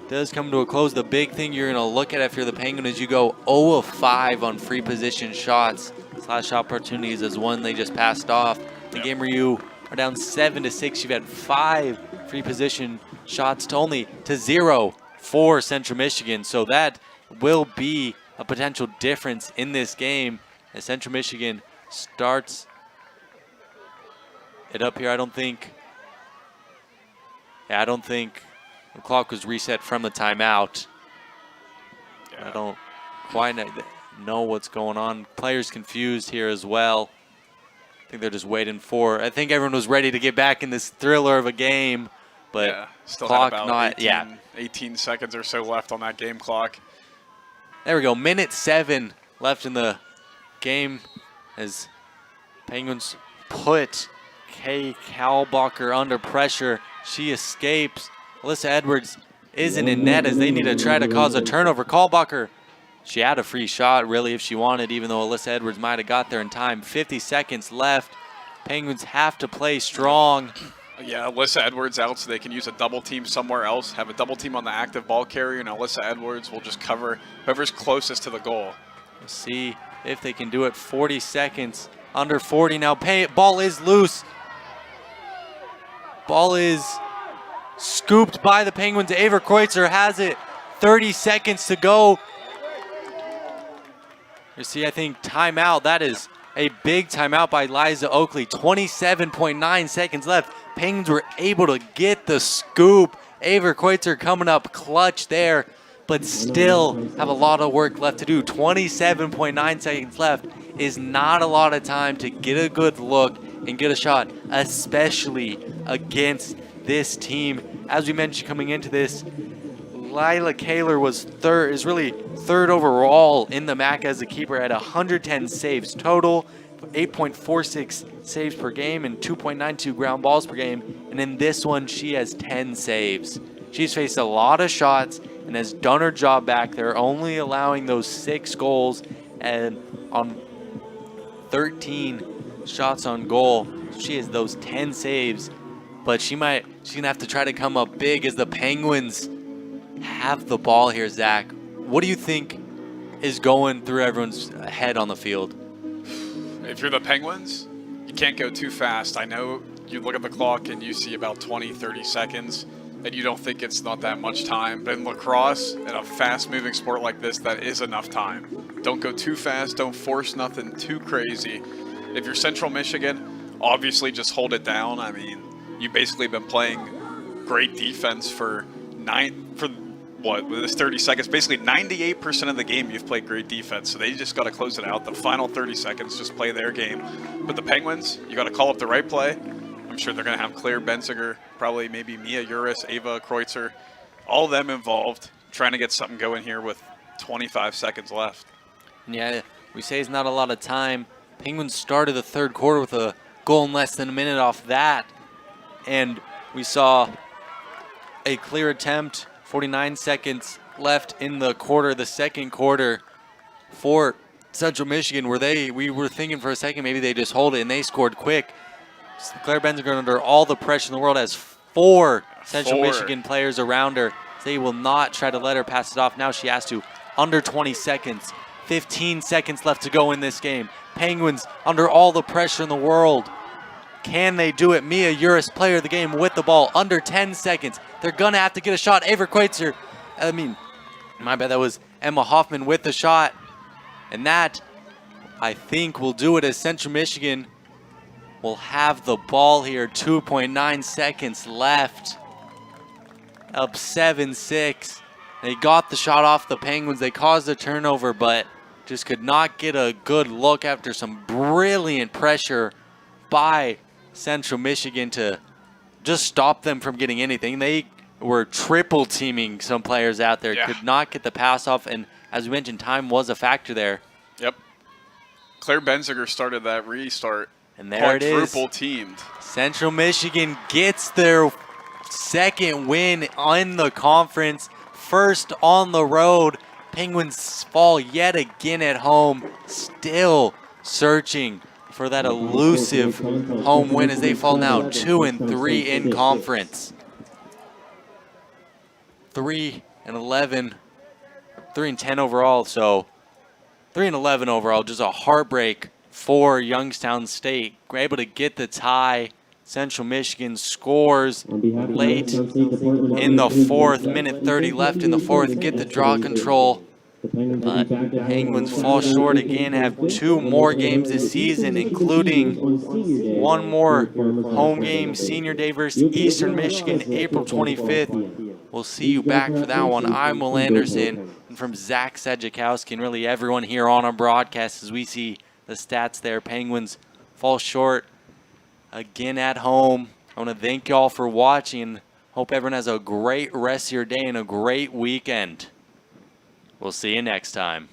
does come to a close, the big thing you're going to look at if you're the Penguin is you go 0 of 5 on free position shots. Slash opportunities as one they just passed off. The game where you are down 7-6, you've had 5 free position shots to 0 for Central Michigan. So that will be a potential difference in this game as Central Michigan starts it up here. I don't think the clock was reset from the timeout. I don't quite know what's going on. Players confused here as well. I think they're just waiting for. I think everyone was ready to get back in this thriller of a game, but still clock had about 18 seconds or so left on that game clock. There we go. Minute 7 left in the game as Penguins put Kay Kalbacher under pressure. She escapes. Alyssa Edwards isn't in net as they need to try to cause a turnover. Kalbacher, she had a free shot really if she wanted, even though Alyssa Edwards might have got there in time. 50 seconds left. Penguins have to play strong. Yeah, Alyssa Edwards out so they can use a double team somewhere else. Have a double team on the active ball carrier, and Alyssa Edwards will just cover whoever's closest to the goal. We'll see if they can do it. 40 seconds. Under 40 now. Ball is loose. Ball is scooped by the Penguins. Ava Kreutzer has it. 30 seconds to go. You see, I think timeout. That is a big timeout by Liza Oakley. 27.9 seconds left. Penguins were able to get the scoop. Ava Kreutzer coming up clutch there, but still have a lot of work left to do. 27.9 seconds left is not a lot of time to get a good look and get a shot, especially against this team. As we mentioned coming into this, Lila Kaler was third overall in the MAC as a keeper at 110 saves total, 8.46 saves per game and 2.92 ground balls per game. And in this one, she has 10 saves. She's faced a lot of shots and has done her job back there, only allowing those 6 goals and on 13 shots on goal. She has those 10 saves, but she's gonna have to try to come up big as the Penguins have the ball here. Zach, what do you think is going through everyone's head on the field? If you're the Penguins, you can't go too fast. I know you look at the clock and you see about 20, 30 seconds, and you don't think it's not that much time. But in lacrosse, in a fast-moving sport like this, that is enough time. Don't go too fast. Don't force nothing too crazy. If you're Central Michigan, obviously just hold it down. I mean, you've basically been playing great defense for this 30 seconds. Basically 98% of the game you've played great defense, so they just got to close it out. The final 30 seconds, just play their game. But the Penguins, you got to call up the right play. I'm sure they're going to have Claire Benziger, probably maybe Mia Uris, Ava Kreutzer, all of them involved, trying to get something going here with 25 seconds left. Yeah, we say it's not a lot of time. Penguins started the third quarter with a goal in less than a minute off that, and we saw a clear attempt. 49 seconds left in the quarter, the second quarter for Central Michigan, where we were thinking for a second maybe they just hold it, and they scored quick. Claire Benziger, under all the pressure in the world, has 4 Central Michigan players around her. They will not try to let her pass it off. Now she has to. Under 20 seconds. 15 seconds left to go in this game. Penguins under all the pressure in the world. Can they do it? Mia Uris, player of the game, with the ball. Under 10 seconds. They're going to have to get a shot. Ava Kreutzer. My bad, that was Emma Hoffman with the shot. And that, I think, will do it as Central Michigan will have the ball here. 2.9 seconds left. Up 7-6. They got the shot off the Penguins. They caused a turnover, but just could not get a good look after some brilliant pressure by Central Michigan to just stopped them from getting anything. They were triple teaming some players out there, could not get the pass off, and as we mentioned, time was a factor there. Yep. Claire Benziger started that restart. And there it is. Quadruple teamed. Central Michigan gets their second win in the conference, first on the road. Penguins fall yet again at home, still searching for that elusive home win as they fall now 2-3 in conference. 3-11, 3-10 overall, so 3-11 overall, just a heartbreak for Youngstown State. We're able to get the tie. Central Michigan scores late in the fourth, minute 30 left in the fourth, get the draw control. But Penguins fall short again, have 2 more games this season, including 1 more home game, Senior Day versus Eastern Michigan, April 25th. We'll see you back for that one. I'm Will Anderson, and from Zach Sedjakowski and really everyone here on our broadcast as we see the stats there. Penguins fall short again at home. I want to thank you all for watching. Hope everyone has a great rest of your day and a great weekend. We'll see you next time.